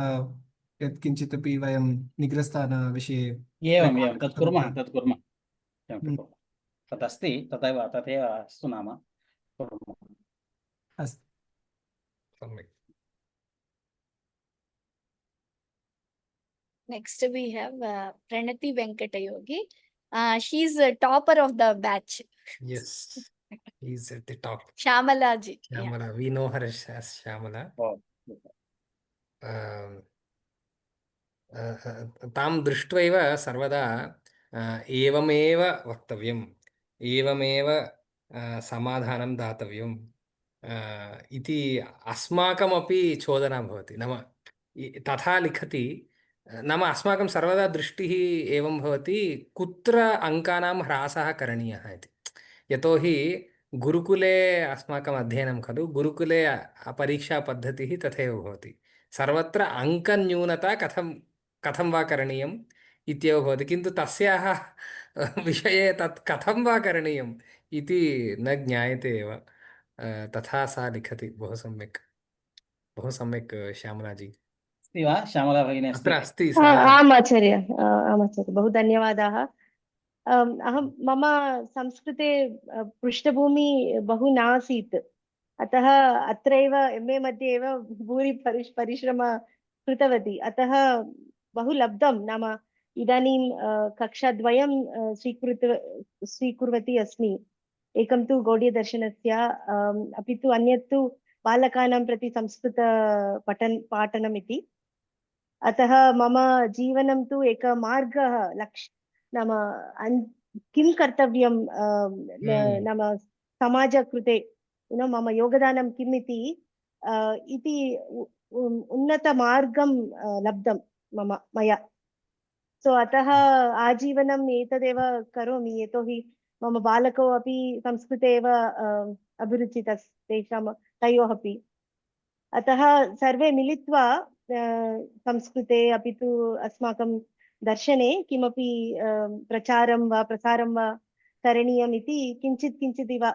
यत्किञ्चित् अपि वयं निग्रहस्थानविषये एवं तत् कुर्मः तदस्ति, तथैव अस्तु नाम कुर्मः। अस्तु, सम्यक्। Next we have Pranati Venkatayogi. She is a topper of the batch. Yes, he's at the top. Shyamala ji. Shyamala, we know her as Shyamala. तां दृष्ट्वैव सर्वदा एवमेव वक्तव्यम्, एवमेव समाधानं दातव्यम् इति अस्माकमपि चोदना भवति। नाम तथा लिखति, नाम अस्माकं सर्वदा दृष्टिः एवं भवति, कुत्र अङ्कानां ह्रासः करणीयः इति। यतोहि गुरुकुले अस्माकम् अध्ययनं खलु, गुरुकुले परीक्षापद्धतिः तथैव भवति। सर्वत्र अङ्कन्यूनता कथं वा करणीयम् इत्येव भवति, किन्तु तस्याः विषये तत् कथं वा करणीयम् इति न ज्ञायते एव। तथा सा लिखति, बहु सम्यक् श्यामलाजी। अस्ति वा श्यामला भगिनी? अत्र अस्ति। आम् आचार्य, बहु धन्यवादाः। अहं मम संस्कृते पृष्ठभूमि बहु नासीत्, अतः अत्रैव MA मध्ये एव भूरि परिश्रम कृतवती, अतः बहु लब्धं। नाम इदानीं कक्षाद्वयं स्वीकुर्वती अस्मि। एकं तु गौडीयदर्शनस्य, अपि तु अन्यत् तु बालकानां प्रति संस्कृत पाठनम् इति। अतः मम जीवनं तु एक मार्गः नाम किं कर्तव्यं, नाम समाज कृते मम योगदानं किम् इति उन्नतमार्गं लब्धं मया। सो अतः आजीवनम् एतदेव करोमि, यतोहि मम बालकौ अपि संस्कृते एव अभिरुचिः तेषां तयोः अपि। अतः सर्वे मिलित्वा संस्कृते अपि तु अस्माकं दर्शने किमपि प्रचारं वा प्रसारं वा करणीयम् इति किञ्चित् इव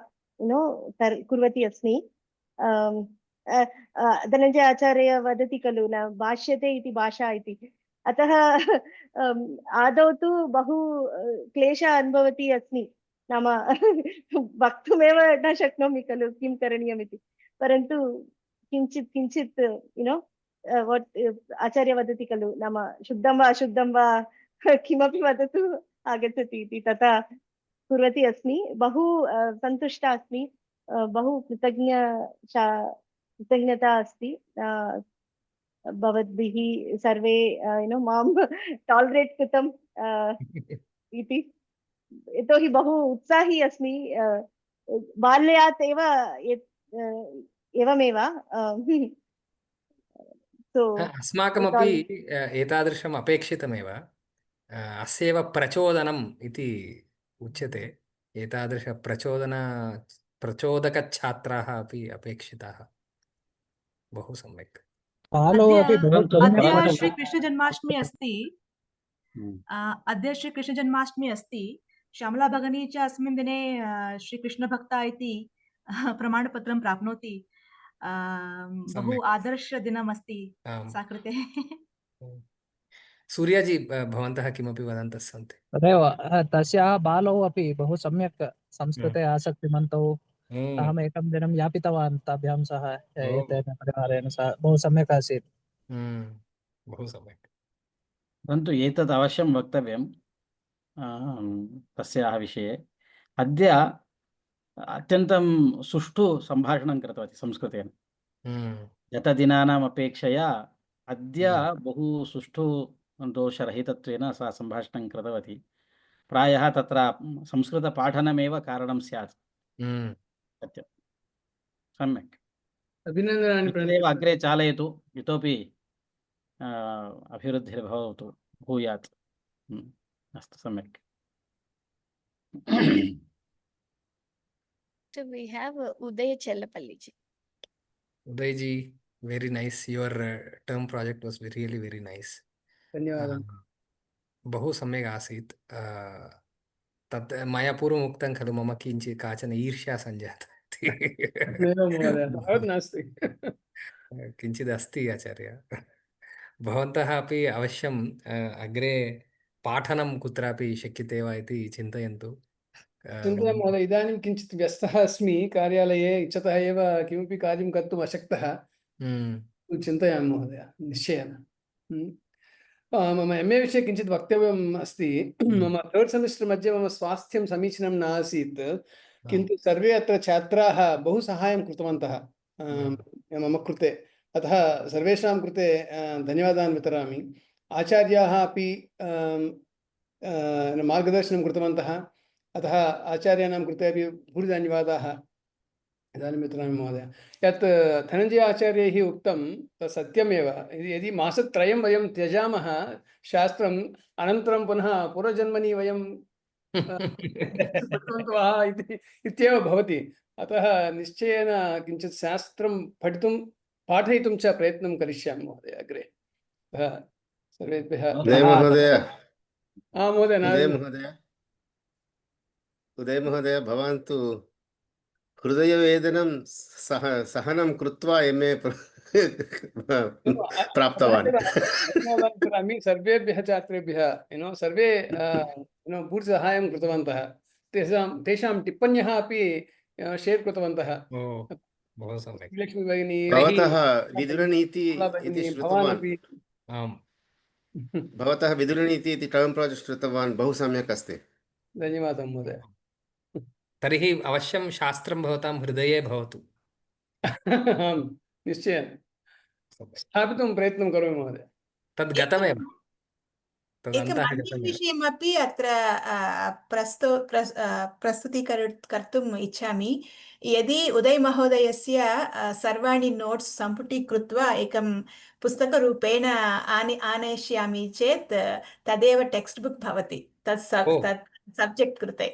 कुर्वती अस्मि। धनञ्जय आचार्य वदति खलु, न भाष्यते इति भाषा इति। अतः आदौ तु बहु क्लेशः अनुभवती अस्मि, नाम वक्तुमेव न शक्नोमि खलु किं करणीयमिति। परन्तु किञ्चित् आचार्य वदति खलु, नाम शुद्धं वा अशुद्धं वा किमपि वदतु आगच्छति इति, तथा कुर्वती अस्मि। बहु सन्तुष्टा अस्मि, बहु कृतज्ञता अस्ति भवद्भिः सर्वे मां टालरेट् कृतम् इति। यतोहि बहु उत्साही अस्मि, बाल्यात् एव एवमेव। अस्माकमपि एतादृशम् अपेक्षितमेव। अस्यैव प्रचोदनम् इति उच्यते। एतादृश प्रचोदकछात्राः अपि अपेक्षिताः। बहु सम्यक्। अद्य श्रीकृष्णजन्माष्टमी अस्ति। अद्य श्रीकृष्णजन्माष्टमी अस्ति। श्यामला भगिनी च अस्मिन् दिने श्रीकृष्णभक्ता इति प्रमाणपत्रं प्राप्नोति बहु सम्यक् आदर्शदिनमस्ति आम् सा कृते सूर्याजी भवन्तः किमपि वदन्तः सन्ति तदेव तस्याः बालौ अपि बहु सम्यक् हम्म, संस्कृते आसक्तिमन्तौ हम्म, अहमेकं दिनं यापितवान् ताभ्यां सह ओ, एतेन परिवारेण सह बहु सम्यक् आसीत् बहु सम्यक् परन्तु एतत् अवश्यं वक्तव्यं तस्याः विषये अद्य अत्यन्तं सुष्ठु सम्भाषणं कृतवती संस्कृतेन हम्म, गतदिनानाम् अपेक्षया अद्य हम्म, बहु सुष्ठु दोषरहितत्वेन सा सम्भाषणं कृतवती प्रायः तत्र संस्कृतपाठनमेव कारणं स्यात् हम्म, सत्यं सम्यक् अभिनन्दनानि एतदेव अग्रे चालयतु इतोपि अभिवृद्धिर्भवतु भूयात् अस्तु सम्यक् So we have Uday Chellapalli ji. Uday ji, very nice. Your term project was really very nice. धन्यवादः बहु सम्यक् आसीत् तत् मया पूर्वम् उक्तं खलु मम किञ्चित् काचन ईर्ष्या सञ्जाता एवं महोदय तावत् नास्ति किञ्चित् अस्ति आचार्य भवन्तः अपि अवश्यं अग्रे पाठनं कुत्रापि शक्यते वा इति चिन्तयन्तु चिन्तयामि महोदय इदानीं किञ्चित् व्यस्तः अस्मि कार्यालये इच्छतः एव किमपि कार्यं कर्तुम् अशक्तः चिन्तयामि महोदय निश्चयेन मम MA विषये किञ्चित् वक्तव्यम् अस्ति मम 3rd सेमिस्टर् मध्ये मम स्वास्थ्यं समीचीनं न आसीत् किन्तु सर्वे अत्र छात्राः बहु साहाय्यं कृतवन्तः मम कृते अतः सर्वेषां कृते धन्यवादान् वितरामि आचार्याः अपि मार्गदर्शनं कृतवन्तः अतः आचार्याणां कृते अपि भूरिधन्यवादाः इदानीं वितरामि महोदय यत् धनञ्जय आचार्यैः उक्तं तत् सत्यमेव यदि मासत्रयं वयं त्यजामः शास्त्रम् अनन्तरं पुनः पूर्वजन्मनि वयं पठितवन्तः इत्येव भवति अतः निश्चयेन किञ्चित् शास्त्रं पठितुं पाठयितुं च प्रयत्नं करिष्यामि महोदय अग्रे सर्वेभ्यः महोदय उदय महोदय भवान् तु हृदयवेदनं सहनं कृत्वा MA प्राप्तवान् धन्यवादं करोमि सर्वेभ्यः छात्रेभ्यः सर्वे पूर्ति सहायं कृतवन्तः तेषां टिप्पण्यः अपि शेर् कृतवन्तः बहु सम्यक् लक्ष्मी भगिनी भवतः विदुरनीति इति श्रुतवान् भवतः विदुरनीति इति टर्म् प्रोजेक्ट् श्रुतवान् बहु सम्यक् अस्ति धन्यवादः महोदय तर्हि अवश्यं शास्त्रं भवतां हृदये भवतु निश्चयेन स्थापितुं प्रयत्नं करोमि महोदय तद् गतमेव एकम् अन्यं विषयमपि अत्र प्रस्तुतीकर्तुम् इच्छामि यदि उदय महोदयस्य सर्वाणि नोट्स् सम्पुटीकृत्वा एकं पुस्तकरूपेण आनयिष्यामि चेत् तदेव टेक्स्ट् बुक् भवति तत् सब्जेक्ट् कृते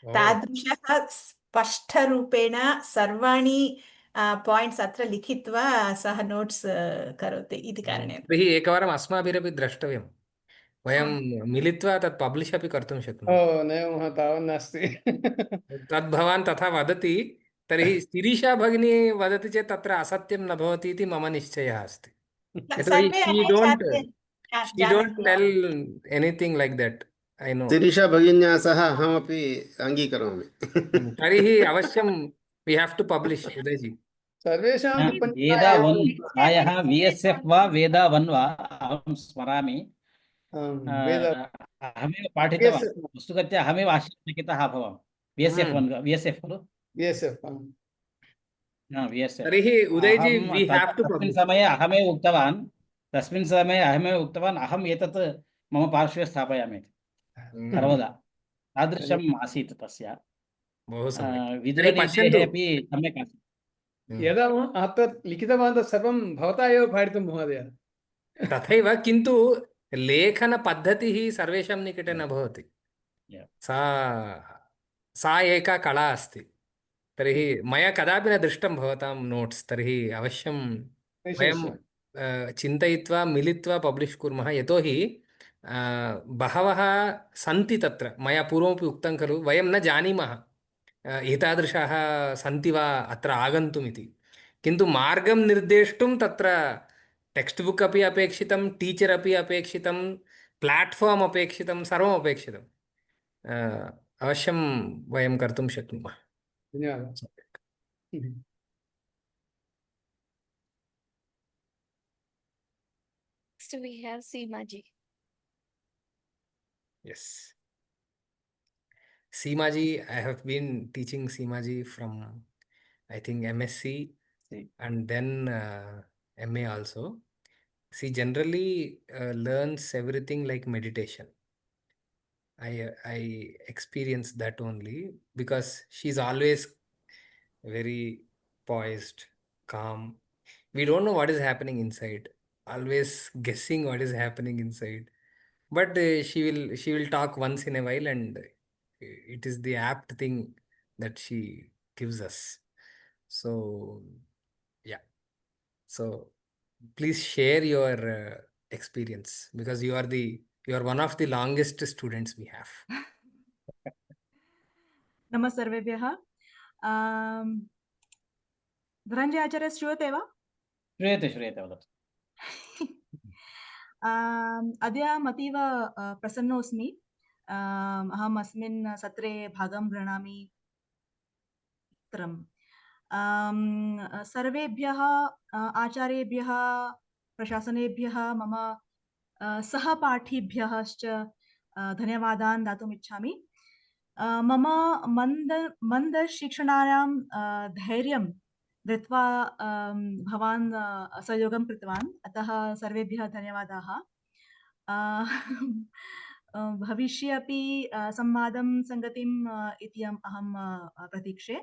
तादृशः स्पष्टरूपेण सर्वाणि पायिण्ट्स् अत्र लिखित्वा सः नोट्स् करोति इति कारणेन तर्हि एकवारम् अस्माभिरपि द्रष्टव्यं वयं मिलित्वा तत् पब्लिश् अपि कर्तुं शक्नुमः नैव तावन्नास्ति तद् भवान् तथा वदति तर्हि शिरीषा भगिनी वदति चेत् तत्र असत्यं न भवति इति मम निश्चयः अस्ति यतोहि she don't tell anything like that I know Shirisha भगिन्या सह अहमपि अङ्गीकरोमि तर्हि अवश्यं we have to publish Udayji सर्वेषां वेदा वन् प्रायः VSF वा वेदा वन् वा अहं स्मरामि अहमेव पाठितवान् वस्तुगत्या अहमेव आश्चर्यचकितः अभवम् VSF वन् VSF खलु तर्हि उदयजी we have to तस्मिन् समये अहमेव उक्तवान् अहम् एतत् मम पार्श्वे स्थापयामि सर्वदा तादृशम् आसीत् तस्य विदुरनीतेः अपि सम्यक् आसीत् यदा अत्र लिखितवान् तत् सर्वं भवता एव पाठितं महोदय तथैव किन्तु लेखनपद्धतिः सर्वेषां निकटे न भवति सा एका कला अस्ति तर्हि मया कदापि न दृष्टं भवतां नोट्स् तर्हि अवश्यं वयं चिन्तयित्वा मिलित्वा पब्लिश् कुर्मः यतोहि बहवः सन्ति तत्र मया पूर्वमपि उक्तं खलु वयं न जानीमः एतादृशाः सन्ति वा अत्र आगन्तुमिति। किन्तु मार्गं निर्देष्टुं तत्र टेक्स्ट् बुक् अपि अपेक्षितं, टीचर् अपि अपेक्षितं, प्लाट्फार्म् अपेक्षितं, सर्वम् अपेक्षितं। अवश्यं वयं कर्तुं शक्नुमः। धन्यवादः। Next we have Seema ji. Yes. Seema ji, I have been teaching Seema ji from, I think, MSc and then MA also. She generally learns everything like meditation. I experienced that only because she's always very poised, calm. We don't know what is happening inside, always guessing what is happening inside. But she will talk once in a while, and it is the apt thing that she gives us. So yeah. So please share your experience because you are one of the longest students we have. नमः सर्वेभ्यः। धनञ्जय आचार्य श्रूयते वा? श्रूयते श्रूयते वदतु। अद्य अतीव प्रसन्नोऽस्मि। अहम् अस्मिन् सत्रे भागं गृह्णामि। सर्वेभ्यः आचार्येभ्यः प्रशासनेभ्यः मम सहपाठिभ्यश्च धन्यवादान् दातुम् इच्छामि। मम मन्दशिक्षणायां धैर्यं दत्वा भवान् सहयोगं कृतवान्, अतः सर्वेभ्यः धन्यवादाः। भविष्ये अपि संवादं संगतिम् इति अहं प्रतीक्षे।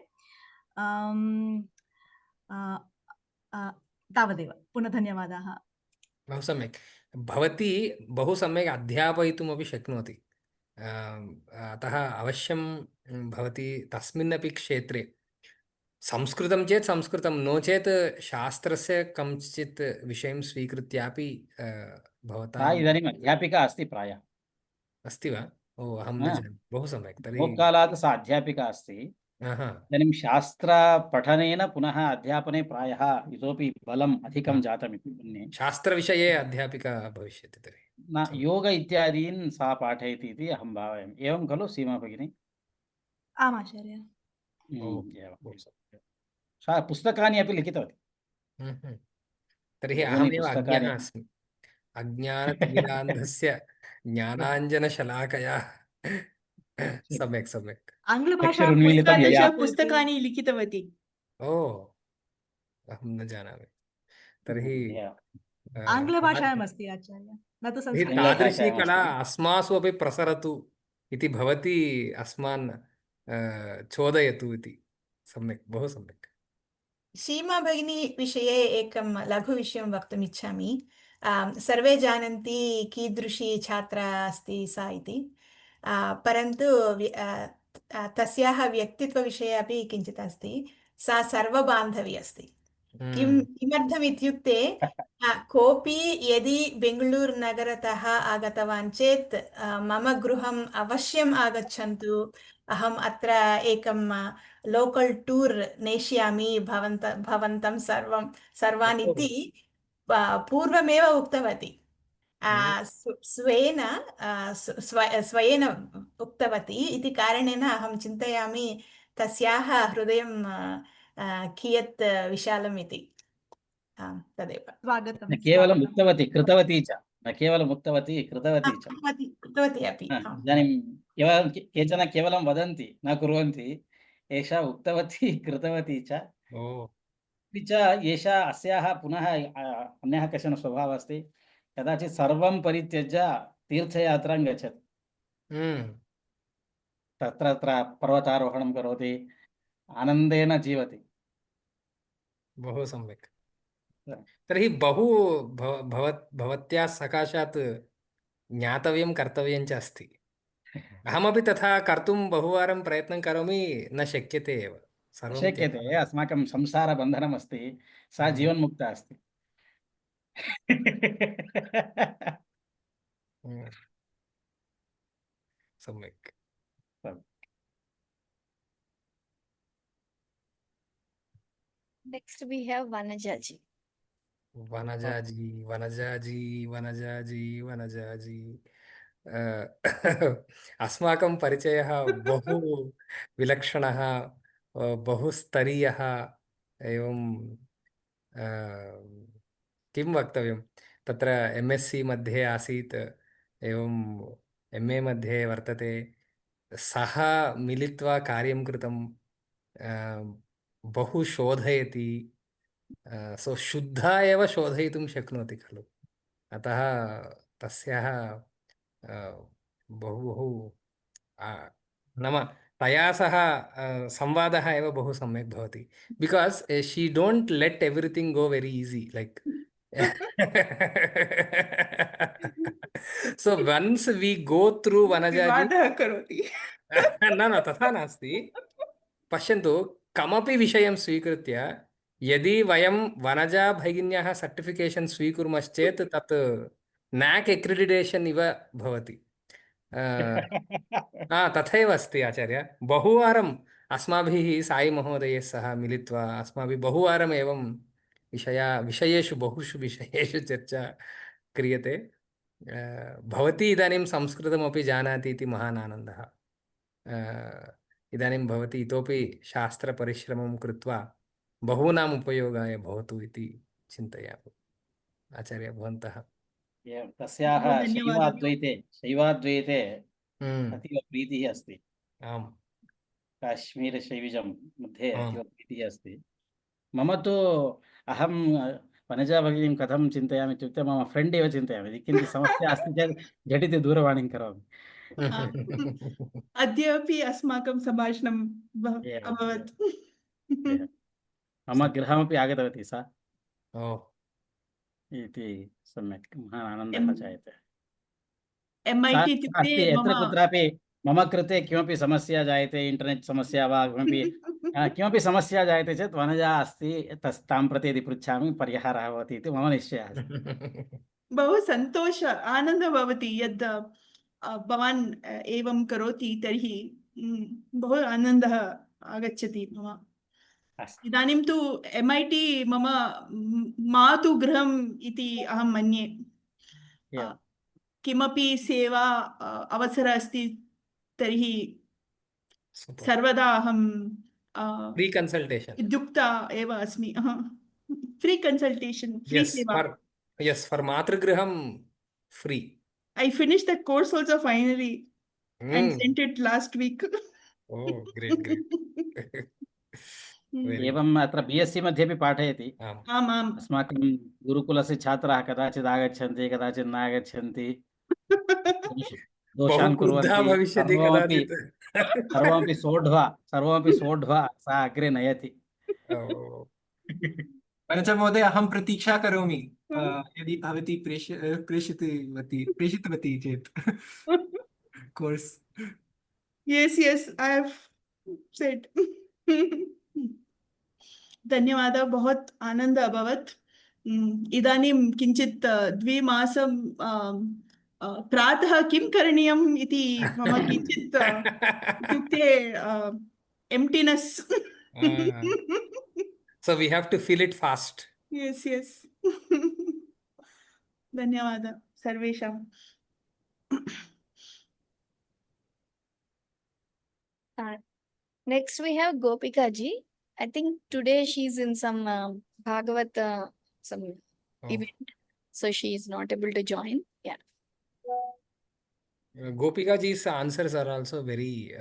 तावदेव, पुनः धन्यवादाः। बहु सम्यक्। भवती बहु सम्यक् अध्यापयितुमपि शक्नोति। अतः अवश्यं भवती तस्मिन्नपि क्षेत्रे संस्कृतं चेत् संस्कृतं, नो चेत् शास्त्रस्य कञ्चित् विषयं स्वीकृत्यापि भवतां इदानीम् अध्यापिका अस्ति प्रायः। अस्ति वा? ओ, अहं न जानामि। बहु सम्यक्। तर्हि बहुकालात् सा अध्यापिका अस्ति। आहा। इदानीं शास्त्रपठनेन पुनः अध्यापने प्रायः इतोपि बलम् अधिकं जातमिति मन्ये। शास्त्रविषये अध्यापिका भविष्यति तर्हि। न, योग इत्यादीन् सा पाठयति इति अहं भावयामि। एवं खलु सीमा भगिनी? आम् आचार्य। एवं। सा पुस्तकानि अपि लिखितवती। तर्हि बहूनि अहमेव पुस्तकानि। अज्ञः अस्मि। अज्ञानतिमिरान्धस्य ज्ञानाञ्जनशलाकया। सम्यक् सम्यक्। आङ्ग्लभाषां चक्षुरुन्मीलितं यया। पुस्तकानि लिखितवती। ओ, अहं न जानामि। तर्हि आङ्ग्लभाषायाम् अस्ति आचार्य, न तु संस्कृते। तादृशी कला अस्मासु अपि प्रसरतु इति भवती अस्मान् चोदयतु इति। सम्यक्, बहु सम्यक्। सीमा भगिनी विषये एकं लघुविषयं वक्तुम् इच्छामि। सर्वे जानन्ति कीदृशी छात्रा अस्ति सा इति, परन्तु तस्याः व्यक्तित्वविषये अपि किञ्चित् अस्ति। सा सर्वबान्धवी अस्ति। किमर्थम् इत्युक्ते कोऽपि यदि बेङ्गळूरुनगरतः आगतवान् चेत् मम गृहम् अवश्यम् आगच्छन्तु, अहम् अत्र एकं लोकल् टूर् नेष्यामि भवन्तं सर्वान् इति पूर्वमेव उक्तवती। स्वयेन उक्तवती इति कारणेन अहं चिन्तयामि तस्याः हृदयं कियत् विशालम् इति। तदेव। स्वागतं। न केवलम् उक्तवती, कृतवती च। न केवलम् उक्तवती, कृतवती च। कृतवती अपि। इदानीं केचन केवलं वदन्ति, न कुर्वन्ति। एषा उक्तवती, कृतवती च। अपि च एषा अस्याः पुनः अन्यः कश्चन स्वभावः अस्ति, कदाचित् सर्वं परित्यज्य तीर्थयात्रां गच्छति। तत्र पर्वतारोहणं करोति, आनन्देन जीवति। बहु सम्यक्। तर्हि बहु भवत्याः सकाशात् ज्ञातव्यं कर्तव्यं च अस्ति। अहमपि तथा कर्तुं बहुवारं प्रयत्नं करोमि, न शक्यते एव। शक्यते, अस्माकं संसारबन्धनम् अस्ति, सा जीवन्मुक्ता अस्ति। सम्यक्। Next we have Vanajaji. वनजाजी वनजाजी वनजाजी वनजाजी अस्माकं परिचयः बहु विलक्षणः, बहुस्तरीयः, एवं किं वक्तव्यं, तत्र MSc मध्ये आसीत्, एवं MA मध्ये वर्तते, सः मिलित्वा कार्यं कृतं, बहु शोधयति, सो शुद्धा एव शोधयितुं शक्नोति खलु, अतः तस्याः बहु बहु नाम तया सह संवादः एव बहु सम्यक् भवति, because she don't let everything go very easy like so once we go through वनजाजी विवादः करोति। न न तथा नास्ति, पश्यन्तु, कमपि विषयं स्वीकृत्य यदि वयं वनजा भगिन्याः सर्टिफिकेशन् स्वीकुर्मश्चेत् तत् NAC एक्रिडिटेशन् इव भवति। तथैव अस्ति आचार्य, बहुवारम् अस्माभिः साई महोदयैः सह मिलित्वा अस्माभिः बहुवारम् एवं विषयेषु बहुषु विषयेषु चर्चा क्रियते। भवती इदानीं संस्कृतमपि जानाति इति महान् आनन्दः। इदानीं भवती इतोपि शास्त्रपरिश्रमं कृत्वा बहूनाम् उपयोगाय भवतु इति चिन्तयामि। आचार्य भवन्तः। तस्याः बहु धन्यवादः। शैवाद्वैते अतीव प्रीतिः अस्ति। आम्, काश्मीरशैविजं मध्ये आम्। अतीव प्रीतिः अस्ति। मम तु अहं वनजा भगिनीं कथं चिन्तयामि इत्युक्ते मम फ्रेण्ड् एव चिन्तयामि। किञ्चित् समस्या अस्ति चेत् झटिति दूरवाणीं करोमि। अद्यापि अस्माकं सम्भाषणं एवम्, अभवत्। एवम्। मम गृहमपि आगतवती सा ओ, इति सम्यक् महान् आनन्दः जायते। MIT अस्ति इत्युक्ते यत्र मम कुत्रापि मम कृते किमपि समस्या जायते, इंटरनेट समस्या वा किमपि समस्या जायते चेत् वनजा अस्ति, तां प्रति यदि पृच्छामि परिहारः भवति इति मम निश्चयः अस्ति। बहु सन्तोष आनन्दः भवति यद् भवान् एवं करोति तर्हि बहु आनन्दः आगच्छति मम। इदानीं तु MIT मम मातुगृहम् इति अहं मन्ये। किमपि सेवा अवसरः अस्ति तर्हि सर्वदा अहं फ्री कन्सल्टेशन् उद्युक्ता एव अस्मि। फ्री कन्सल्टेशन्, फ्री सेवा। यस्, फॉर मातृगृहं free. I finished that course also finally and sent it last week. Oh, great. एवम् अत्र BSc मध्येपि पाठयति। आम् आम्। अस्माकं गुरुकुलस्य छात्राः कदाचित् आगच्छन्ति, कदाचित् न आगच्छन्ति, दोषान् कुर्वन्ति, सर्वमपि सोढ्वा सा अग्रे नयति। वनजा महोदय, अहं प्रतीक्षा करोमि यदि भवती प्रेषितवती चेत् course. Yes, I have said. धन्यवादः, बहुत आनन्दः अभवत्। इदानीं किञ्चित् द्विमासं प्रातः किं करणीयम् इति मम किञ्चित् इत्युक्ते emptiness. So we have to fill it fast. Yes. धन्यवादः सर्वेषां। Next we have Gopika ji. I think today she's in some Bhagavat some event, so she is not able to join. Yeah. Gopika ji's answers are also very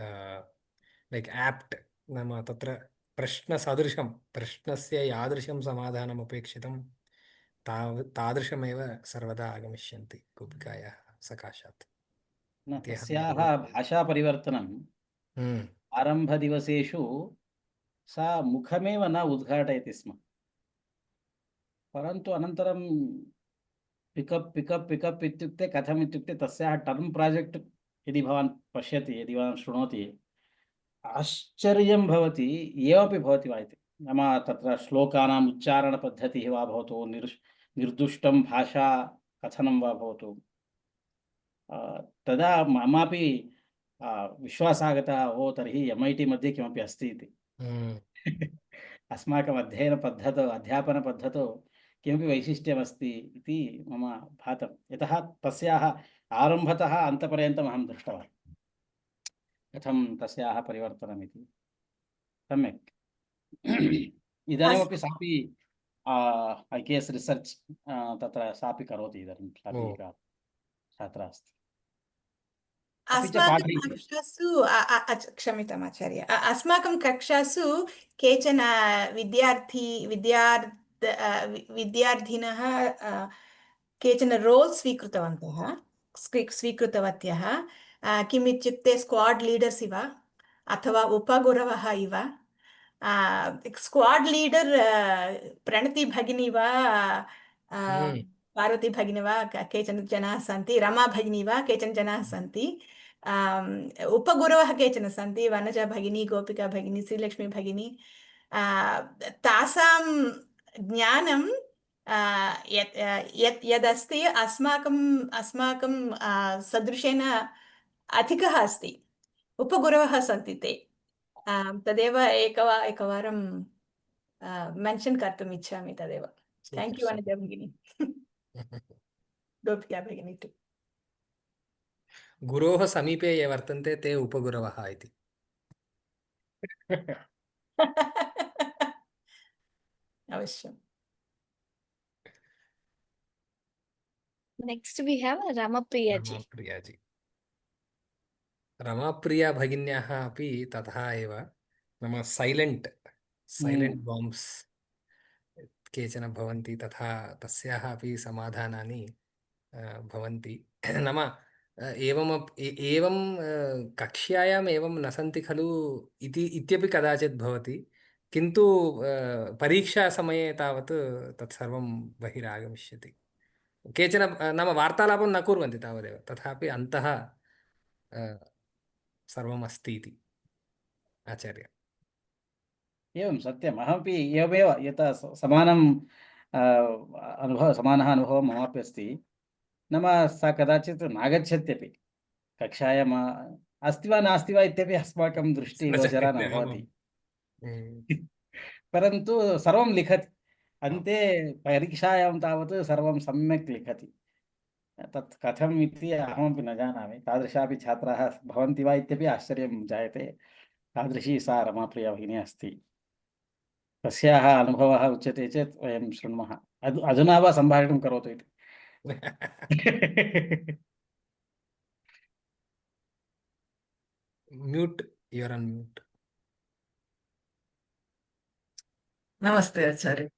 like apt. नाम तत्र प्रश्नसदृशं, प्रश्नस्य यादृशं समाधानम् अपेक्षितं तादृशमेव सर्वदा आगमिष्यन्ति गोपिकायाः सकाशात्। तस्याः भाषापरिवर्तनं आरम्भदिवसेषु सा मुखमेव न उद्घाटयति स्म, परन्तु अनन्तरं पिकअप इत्युक्ते कथम् इत्युक्ते तस्याः टर्म् प्राजेक्ट् यदि भवान् पश्यति, यदि भवान् शृणोति, आश्चर्यं भवति, एवमपि भवति वा इति। नाम तत्र श्लोकानाम् उच्चारणपद्धतिः वा भवतु, निर्दुष्टं भाषा कथनं वा भवतु, तदा ममापि विश्वासः आगतः, ओ तर्हि MIT मध्ये किमपि अस्ति इति। अस्माकम् अध्यापनपद्धतौ किमपि वैशिष्ट्यमस्ति इति मम भातं, यतः तस्याः आरम्भतः अन्तपर्यन्तम् अहं दृष्टवान् कथं तस्याः परिवर्तनमिति। सम्यक्। इदानीमपि सापि IKS रिसर्च् तत्र सापि करोति, इदानीं सापि एका छात्रा अस्ति, अपि च अस्माकं पाठयति। कक्षासु क्षम्यताम् आचार्य, अस्माकं कक्षासु केचन विद्यार्थिनः केचन रोल् स्वीकृतवत्यः, किम् इत्युक्ते स्क्वाड् लीडर्स् इव अथवा उपगुरवः इव। स्क्वाड् लीडर् प्रणति भगिनी वा पार्वती भगिनी वा केचन जनाः सन्ति, रमा भगिनी वा केचन जनाः सन्ति, उपगुरवः केचन सन्ति, वनजा भगिनी, गोपिका भगिनी, श्रीलक्ष्मी भगिनी। तासां ज्ञानं यदस्ति अस्माकं सदृशेन अधिकः अस्ति। उपगुरवः सन्ति ते, तदेव एकवारं मेन्शन् कर्तुम् इच्छामि तदेव। थैंक यू वनजा भगिनी, गोपिका भगिनी टु। गुरोः समीपे ये वर्तन्ते ते उपगुरवः इति। अवश्यम्। Next we have Ramapriya ji. रमाप्रिया जी। रमाप्रिया भगिन्याः अपि तथा एव, नाम सैलेण्ट् बाम्ब्स् केचन भवन्ति, तथा तस्याः अपि समाधानानि भवन्ति। नाम एवं कक्ष्यायाम् एवं न सन्ति खलु इत्यपि कदाचित् भवति, किन्तु परीक्षासमये तावत् तत्सर्वं बहिरागमिष्यति। केचन नाम वार्तालापं न कुर्वन्ति तावदेव, तथापि अन्तः सर्वम् अस्ति इति। आचार्य एवं सत्यम्, अहमपि एवमेव, यथा समानम् समानः अनुभवः ममापि अस्ति। नाम सा कदाचित् नागच्छत्यपि कक्षायाम्, अस्ति वा नास्ति वा इत्यपि अस्माकं दृष्टिगोचरा न भवति, परन्तु सर्वं लिखति। अन्ते परीक्षायां तावत् सर्वं सम्यक् लिखति। तत् कथम् इति अहमपि न जानामि। तादृशापि छात्राः भवन्ति वा इत्यपि आश्चर्यं जायते। तादृशी सा रमाप्रिया भगिनी अस्ति। तस्याः अनुभवः उच्यते चेत् वयं शृण्मः। अधुना वा सम्भाषणं करोतु इति। Mute, you are on mute. नमस्ते आचार्य।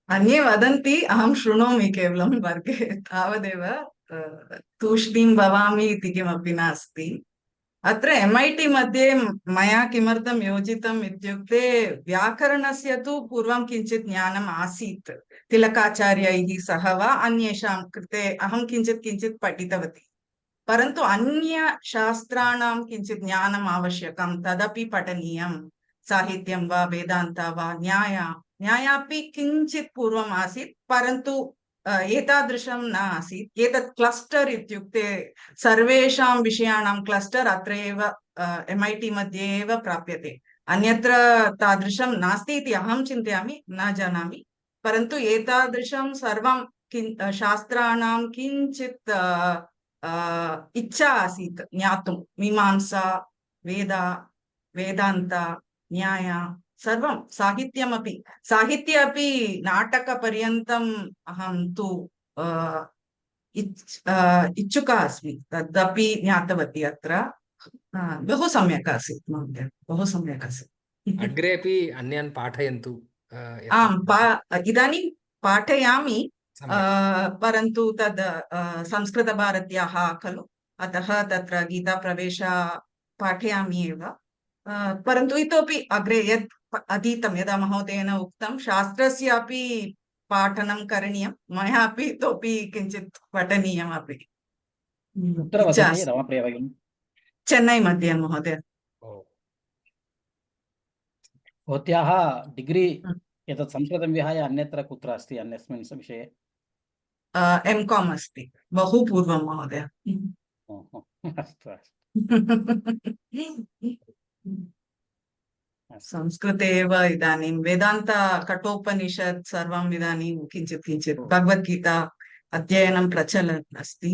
अन्ये वदन्ति, अहं शृणोमि केवलं वर्गे तावदेव, तूष्णीं भवामि इति किमपि नास्ति। अत्र MIT मध्ये मया किमर्थं योजितम् इत्युक्ते, व्याकरणस्य तु पूर्वं किञ्चित् ज्ञानम् आसीत्, तिलकाचार्यैः सह वा अन्येषां कृते अहं किञ्चित् पठितवती, परन्तु अन्यशास्त्राणां किञ्चित् ज्ञानम् आवश्यकं, तदपि पठनीयं। साहित्यं वा वेदान्त वा न्यायापि किञ्चित् पूर्वम् आसीत्, परन्तु एतादृशं न आसीत्। एतत् क्लस्टर् इत्युक्ते सर्वेषां विषयाणां क्लस्टर् अत्र एव MIT मध्ये एव प्राप्यते, अन्यत्र तादृशं नास्ति इति अहं चिन्तयामि, न जानामि। परन्तु एतादृशं सर्वं शास्त्राणां किञ्चित् इच्छा आसीत् ज्ञातुं। मीमांसा, वेदान्त, न्याय, सर्वं, साहित्ये अपि नाटकपर्यन्तम् अहं तु इच्छुका अस्मि, तदपि ज्ञातवती। अत्र बहु सम्यक् आसीत् महोदय, बहु सम्यक् आसीत्। अग्रेपि अन्यान् पाठयन्तु। आम्, इदानीं पाठयामि, परन्तु तद् संस्कृतभारत्याः खलु, अतः तत्र गीताप्रवेश पाठयामि एव। परन्तु इतोपि अग्रे यत् अधीतं, यदा महोदयेन उक्तं, शास्त्रस्य अपि पाठनं करणीयं, मया अपि इतोपि किञ्चित् पठनीयमपि इच्छा अस्ति। चेन्नै मध्ये महोदय। भवत्याः डिग्री एतत् संस्कृतं विहाय अन्यत्र कुत्र अस्ति, अन्यस्मिन् विषये? MCOM अस्ति, बहु पूर्वं महोदय। अस्तु अस्तु। संस्कृते एव इदानीं वेदान्त कठोपनिषत् सर्वम् इदानीं किञ्चित् किञ्चित् भगवद्गीता अध्ययनं प्रचलन् अस्ति।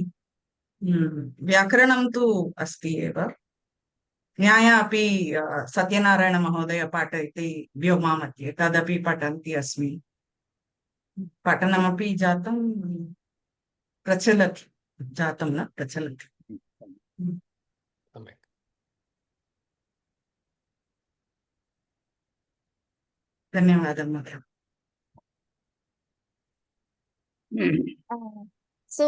व्याकरणं तु अस्ति एव। न्याय अपि सत्यनारायणमहोदय पाठयति व्योमा मध्ये, तदपि पठन्ति अस्मि। पठनमपि जातं, प्रचलति, जातं न प्रचलति। सम्यक्। धन्यवादः महोदय। So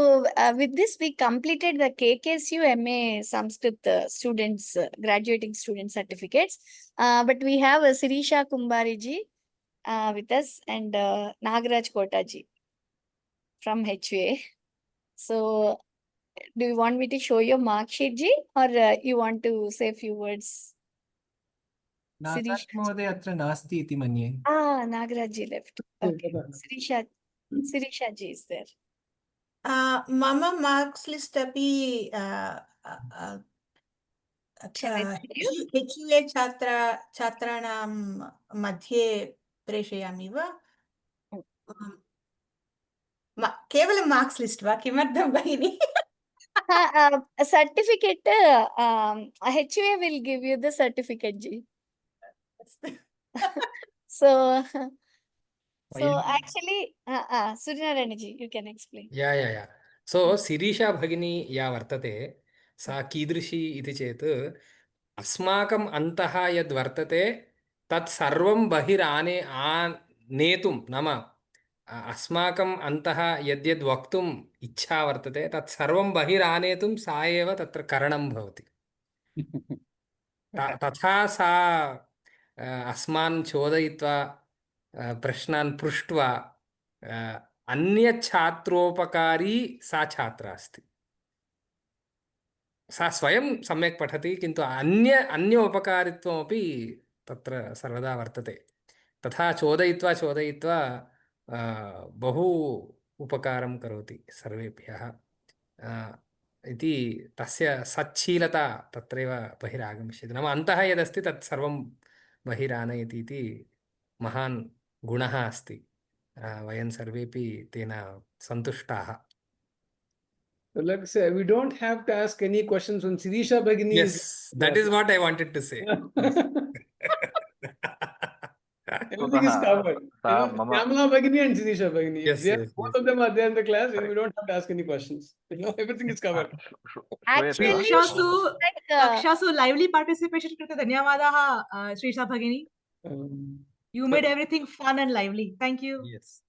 with this we completed the KKSU MA Sanskrit students graduating student certificates, but we have Sirisha Kumbari ji with us and Nagaraj Kota ji from HUA. So do you want me to show your mark sheet ji, or you want to say a few words? Nagraj महोदय अत्र नास्ति इति मन्ये। Nagaraj ji left. Okay. Sirisha ji is there. मम मार्क्स् लिस्ट् अपि HUA छात्राणां मध्ये प्रेषयामि वा? केवलं मार्क्स् लिस्ट् वा? किमर्थं भगिनि? Certificate, HUA will give you the certificate ji. So actually, Suryanarayan ji, you can explain. या सो शिरीषा भगिनी या वर्तते सा कीदृशी इति चेत् अस्माकम् अन्तः यद् वर्तते तत् सर्वं नेतुं नाम अस्माकम् अन्तः यद्यद् वक्तुम् इच्छा वर्तते तत् सर्वं बहिरानेतुं सा एव तत्र करणं भवति। तथा सा अस्मान् चोदयित्वा प्रश्नान् पृष्ट्वा अन्यच्छात्रोपकारी सा छात्रा अस्ति। सा स्वयं सम्यक् पठति, किन्तु अन्य उपकारित्वमपि तत्र सर्वदा वर्तते। तथा चोदयित्वा बहु उपकारं करोति सर्वेभ्यः इति तस्य सच्छीलता तत्रैव बहिरागमिष्यति। नाम अन्तः यदस्ति तत् सर्वं बहिरानयति इति महान् गुणः अस्ति। वयं सर्वेपि तेन सन्तुष्टाः। So let's say we don't have to ask any questions when Sirisha Bhagini Yes, that is what I wanted to say. Everything is covered. Shyamala Bhagini and Sirisha Bhagini. Yes, both of them are there in the class, and we don't have to ask any questions. Everything is covered. Actually, कक्षासु lively participation कृते धन्यवादाः श्रीषा भगिनी. You made everything fun and lively. Thank you. Yes.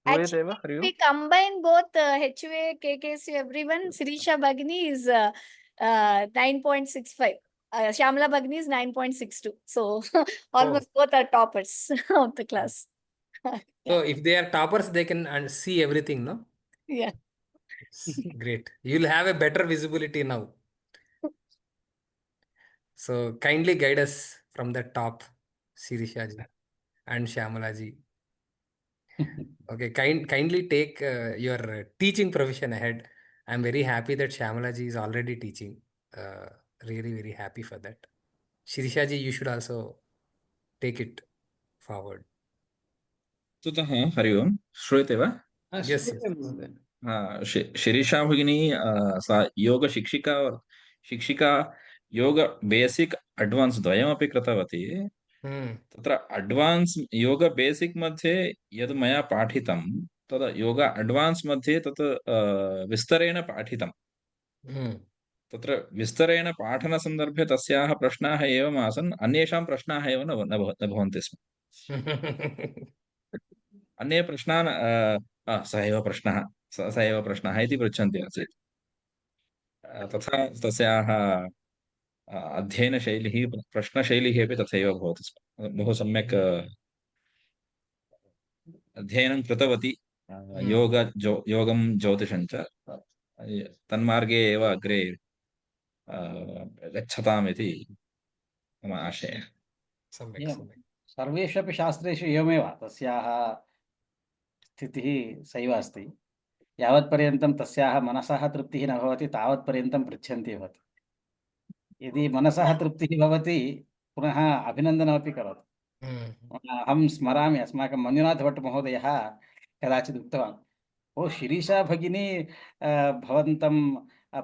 Actually, we combine both HUA, KKSU, everyone. Sirisha Bhagini is 9.65. Shyamala Bhagini is 9.62. So almost both are toppers of the class. So if they are toppers, they can see everything, no? Yeah. Great. You'll have a better visibility now. So kindly guide us from the top, Sirisha ji and Shyamala ji. Okay, kindly take your teaching profession ahead. I'm very happy that Shyamala ji is already teaching. Really very happy for that. Sirisha ji, you should also take it forward. वस्तुतः हरि ओम्, श्रूयते वा? Yes. शिरीषा भगिनी सा शिक्षिका योग बेसिक् अड्वान्स् द्वयमपि कृतवती। तत्र अड्वान्स् योग बेसिक् मध्ये यद् मया पाठितं तद् योग अड्वान्स् मध्ये तत् विस्तरेण पाठितं। तत्र विस्तरेण पाठनसन्दर्भे तस्याः प्रश्नाः एवम् आसन्, अन्येषां प्रश्नाः एव न भवन्ति स्म। अन्ये प्रश्नान् स एव प्रश्नः इति पृच्छन्ति आसीत्। तथा तस्याः अध्ययनशैली प्रश्नशैली अपि तथैव भवति स्म। बहु सम्यक् अध्ययनं कृतवती। योगं ज्योतिषं च तन्मार्गे एव अग्रे गच्छताम् इति मम आशयः। सर्वेषु अपि शास्त्रेषु एवमेव तस्याः स्थितिः सैव अस्ति। यावत्पर्यन्तं तस्याः मनसः तृप्तिः न भवति तावत्पर्यन्तं पृच्छन्ति भवति। यदि मनसः तृप्तिः भवति पुनः अभिनन्दनमपि करोतु। अहं स्मरामि अस्माकं मञ्जुनाथभट्टमहोदयः कदाचित् उक्तवान्, ओ शिरीषा भगिनी भवन्तं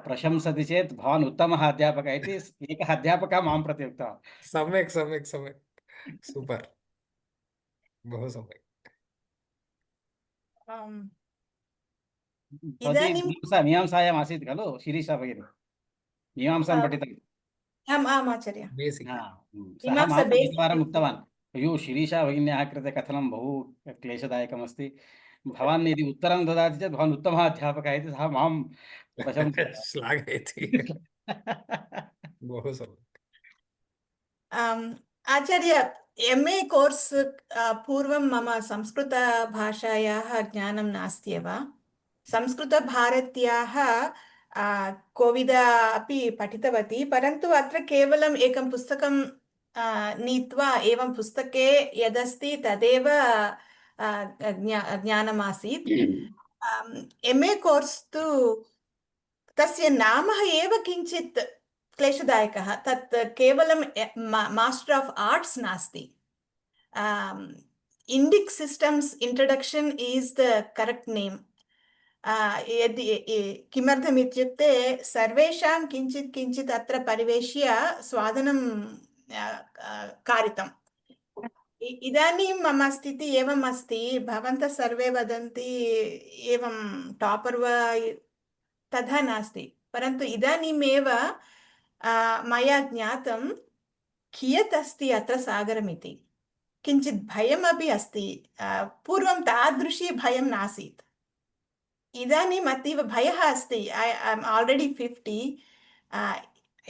प्रशंसति चेत् भवान् उत्तमः अध्यापकः इति एकः अध्यापकः मां प्रति उक्तवान्। सम्यक् सम्यक् सम्यक् सूपर् बहु सम्यक्। भवती मीमांसायाम् आसीत् खलु शिरीषा भगिनी, मीमांसां पठितवती? आम् आम् आचार्य। सः माम् एकवारम् उक्तवान्, अयो शिरीषा भगिन्याः कृते कथनं बहु क्लेशदायकमस्ति, भवान् यदि उत्तरं ददाति चेत् भवान् उत्तमः अध्यापकः इति सः मां प्रशंसति श्लाघयति। बहु सम्यक्। आचार्य MA कोर्स् पूर्वं मम संस्कृतभाषायाः ज्ञानं नास्ति एव। संस्कृतभारत्याः कोविदा अपि पठितवती, परन्तु अत्र केवलम् एकं पुस्तकं नीत्वा एवं पुस्तके यदस्ति तदेव ज्ञानमासीत्। MA कोर्स् तु तस्य नाम एव किञ्चित् क्लेशदायकः, तत् केवलं मास्टर् आफ् आर्ट्स् नास्ति। Indic Systems Introduction is the correct name. किमर्थम् इत्युक्ते सर्वेषां किञ्चित् किञ्चित् अत्र परिवेश्य स्वादनं कारितम्। इदानीं मम स्थितिः एवम् अस्ति, भवन्तः सर्वे वदन्ति एवं टापर् वा, तथा नास्ति, परन्तु इदानीमेव मया ज्ञातं कियत् अस्ति अत्र सागरमिति। किञ्चित् भयमपि अस्ति, पूर्वं तादृशी भयं नासीत्, इदानीम् अतीव भयः अस्ति। ऐ एम् आल्रेडि 50,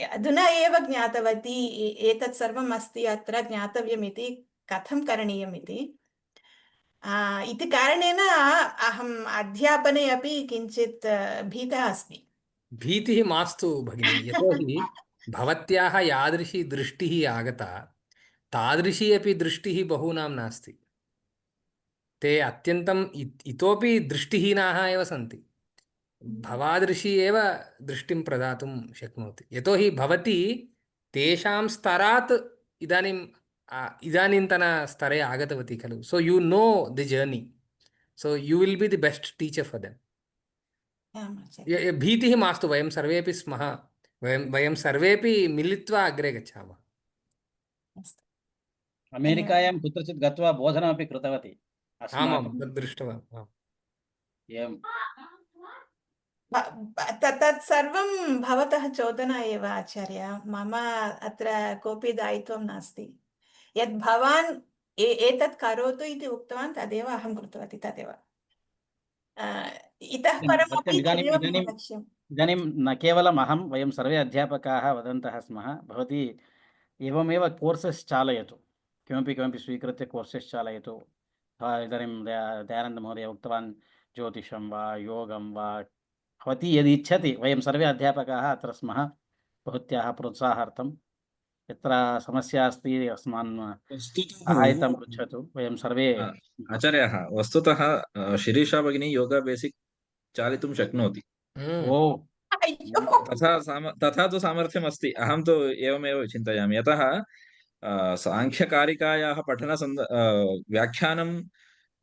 अधुना एव ज्ञातवती एतत् सर्वम् अस्ति अत्र ज्ञातव्यमिति, कथं करणीयम् इति कारणेन अहम् अध्यापने अपि किञ्चित् भीतः अस्मि। भीतिः मास्तु भगिनी, यतोहि भवत्याः यादृशी दृष्टिः आगता तादृशी अपि दृष्टिः बहूनां नास्ति। ते अत्यन्तम् इतोपि दृष्टिहीनाः एव सन्ति। भवादृशी एव दृष्टिं प्रदातुं शक्नोति, यतोहि भवती तेषां स्तरात् इदानीन्तनस्तरे आगतवती खलु। So you know the journey, so you will be the best teacher for them. भीतिः मास्तु, वयं सर्वेपि स्मः, वयं सर्वेपि मिलित्वा अग्रे गच्छामः। अमेरिकायां कुत्रचित् गत्वा बोधनमपि कृतवती। आमां तद् दृष्टवान्। एवं तत् सर्वं भवतः चोदना एव आचार्य, मम अत्र कोऽपि दायित्वं नास्ति। यद् भवान् एतत् करोतु इति उक्तवान् तदेव अहं कृतवती, तदेव। इतः परमपि तदेव मम लक्ष्यम्। इदानीं न केवलम् अहं, वयं सर्वे अध्यापकाः वदन्तः स्मः, भवती एवमेव कोर्सेस् चालयतु, किमपि स्वीकृत्य कोर्सेस् चालयतु। इदानीं दयानन्दमहोदय उक्तवान् ज्योतिषं वा योगं वा, भवती यदि इच्छति, वयं सर्वे अध्यापकाः अत्र स्मः भवत्याः प्रोत्साहार्थं। यत्र समस्या अस्ति अस्मान् सहायतां पृच्छतु, वयं सर्वे। आचार्याः, वस्तुतः शिरीषा भगिनी योगा बेसिक् चालितुं शक्नोति। तथा तु सामर्थ्यम् अस्ति। अहं तु एवमेव चिन्तयामि, यतः साङ्ख्यकारिकायाः व्याख्यानं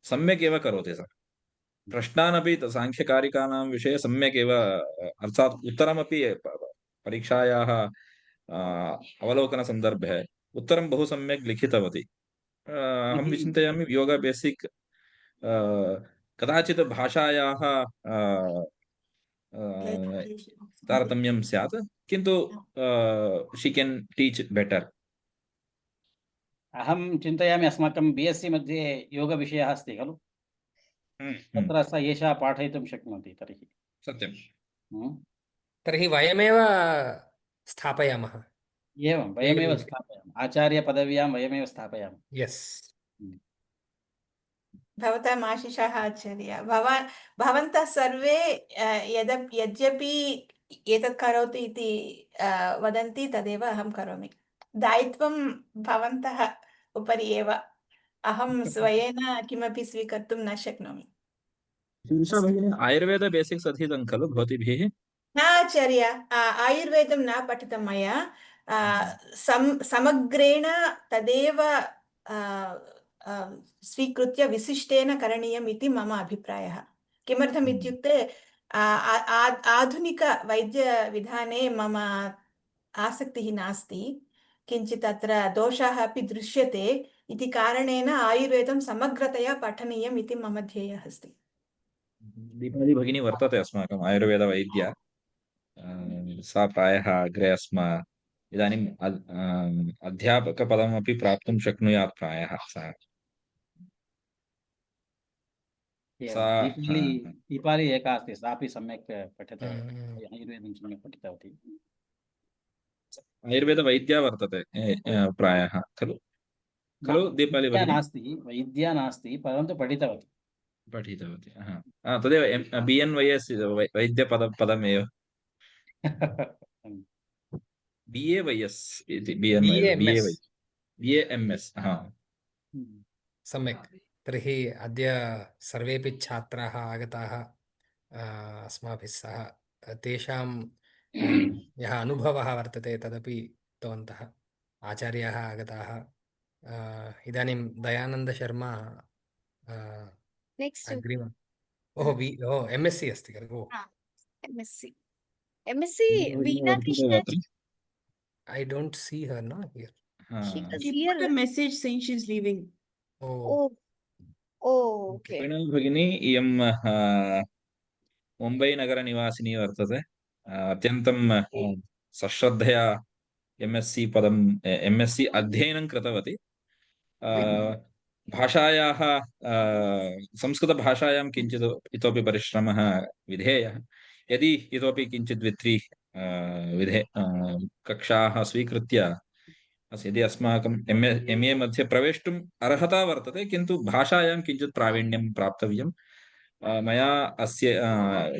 सम्यक् एव करोति सः। प्रश्नानपि साङ्ख्यकारिकानां विषये सम्यक् एव, अर्थात् उत्तरमपि परीक्षायाः अवलोकनसन्दर्भे उत्तरं बहु सम्यक् लिखितवती। अहं विचिन्तयामि योगा बेसिक् कदाचित् भाषायाः तारतम्यं स्यात्, किन्तु शी केन् टीच् बेटर्। अहं चिन्तयामि अस्माकं BSc मध्ये योगविषयः अस्ति खलु, तत्र सा एषा पाठयितुं शक्नोति। तर्हि सत्यं, तर्हि वयमेव स्थापयामः। एवं वयमेव स्थापयामः, आचार्यपदव्यां वयमेव स्थापयामः। यस्, भवताम् आशिषः आचार्य। भवन्तः सर्वे यद्यपि एतत् करोतु इति वदन्ति तदेव अहं करोमि। दायित्वं भवन्तः उपरि एव, अहं स्वयेन किमपि स्वीकर्तुं न शक्नोमि। आयुर्वेद बेसिक्स् अधीतं खलु भवतीभिः? न आचार्य, आयुर्वेदं न पठितं मया। समग्रेण तदेव स्वीकृत्य विशिष्टेन करणीयम् इति मम अभिप्रायः। किमर्थम् इत्युक्ते आधुनिकवैद्यविधाने मम आसक्तिः नास्ति, किञ्चित् अत्र दोषाः अपि दृश्यते इति कारणेन आयुर्वेदं समग्रतया पठनीयम् इति मम ध्येयः अस्ति। दीपावली भगिनी वर्तते अस्माकम् आयुर्वेदवैद्या, सा प्रायः अग्रे इदानीम् अध्यापकपदमपि प्राप्तुं शक्नुयात् प्रायः सा। दीपाली एका अस्ति, सापि सम्यक् पठति, आयुर्वेदं सम्यक् पठितवती। आयुर्वेदवैद्या वर्तते प्रायः खलु खलु दीपाली भगिनी? वैद्या नास्ति, परन्तु पठितवती। तदेव BNYS वैद्यपदमेव। BAYS इति BAMS। सम्यक्। तर्हि अद्य सर्वेपि छात्राः आगताः अस्माभिः सह, तेषां यः अनुभवः वर्तते तदपि उक्तवन्तः। आचार्याः आगताः। इदानीं दयानन्दशर्मा अग्रिम MSc अस्ति खलु? MSc Veena Krishna. I don't see her now here. She put a message saying she's leaving. Oh, okay. भगिनी इयं मुम्बै नगरनिवासिनी वर्तते। अत्यन्तं सश्रद्धया MSc अध्ययनं कृतवती। भाषायाः संस्कृतभाषायां किञ्चित् इतोपि परिश्रमः विधेयः। यदि इतोपि किञ्चित् द्वित्रि कक्षाः स्वीकृत्य यदि अस्माकं MA मध्ये प्रवेष्टुम् अर्हता वर्तते, किन्तु भाषायां किञ्चित् प्रावीण्यं प्राप्तव्यं। मया अस्य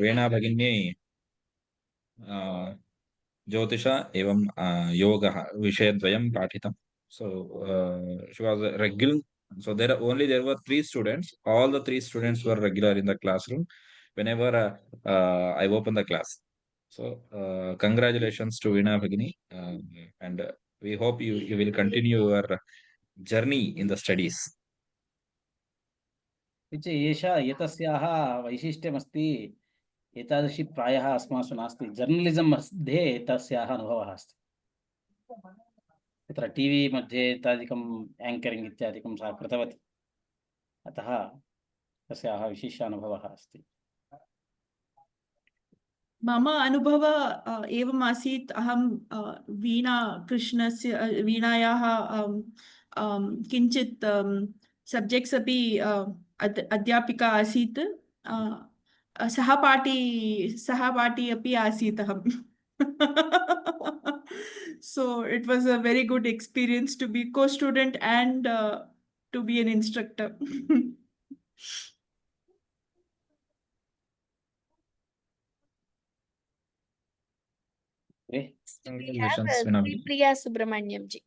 वेणा भगिन्यै ज्योतिष एवं योगः विषयद्वयं पाठितं। So she was a regular. So there were 3 students. All the 3 students were regular in the classroom whenever I open the class. So congratulations to Veena Bhagini, and we hope you will continue your journey in the studies. एतस्याः वैशिष्ट्यमस्ति, एतादृशी प्रायः अस्मासु नास्ति। जर्नलिजम् मध्ये तस्याः अनुभवः अस्ति। तत्र टीवी मध्ये इत्यादिकम् एङ्करिङ्ग् इत्यादिकं सा कृतवती, अतः तस्याः विशिष्टानुभवः अस्ति। मम अनुभवः एवम् आसीत्। अहं वीणायाः किञ्चित् सब्जेक्ट्स् अपि अध्यापिका आसीत्। सहपाठी अपि आसीत् अहम्। So it was a very good experience to be co-student and to be an instructor. We have Priya Subramanyam ji.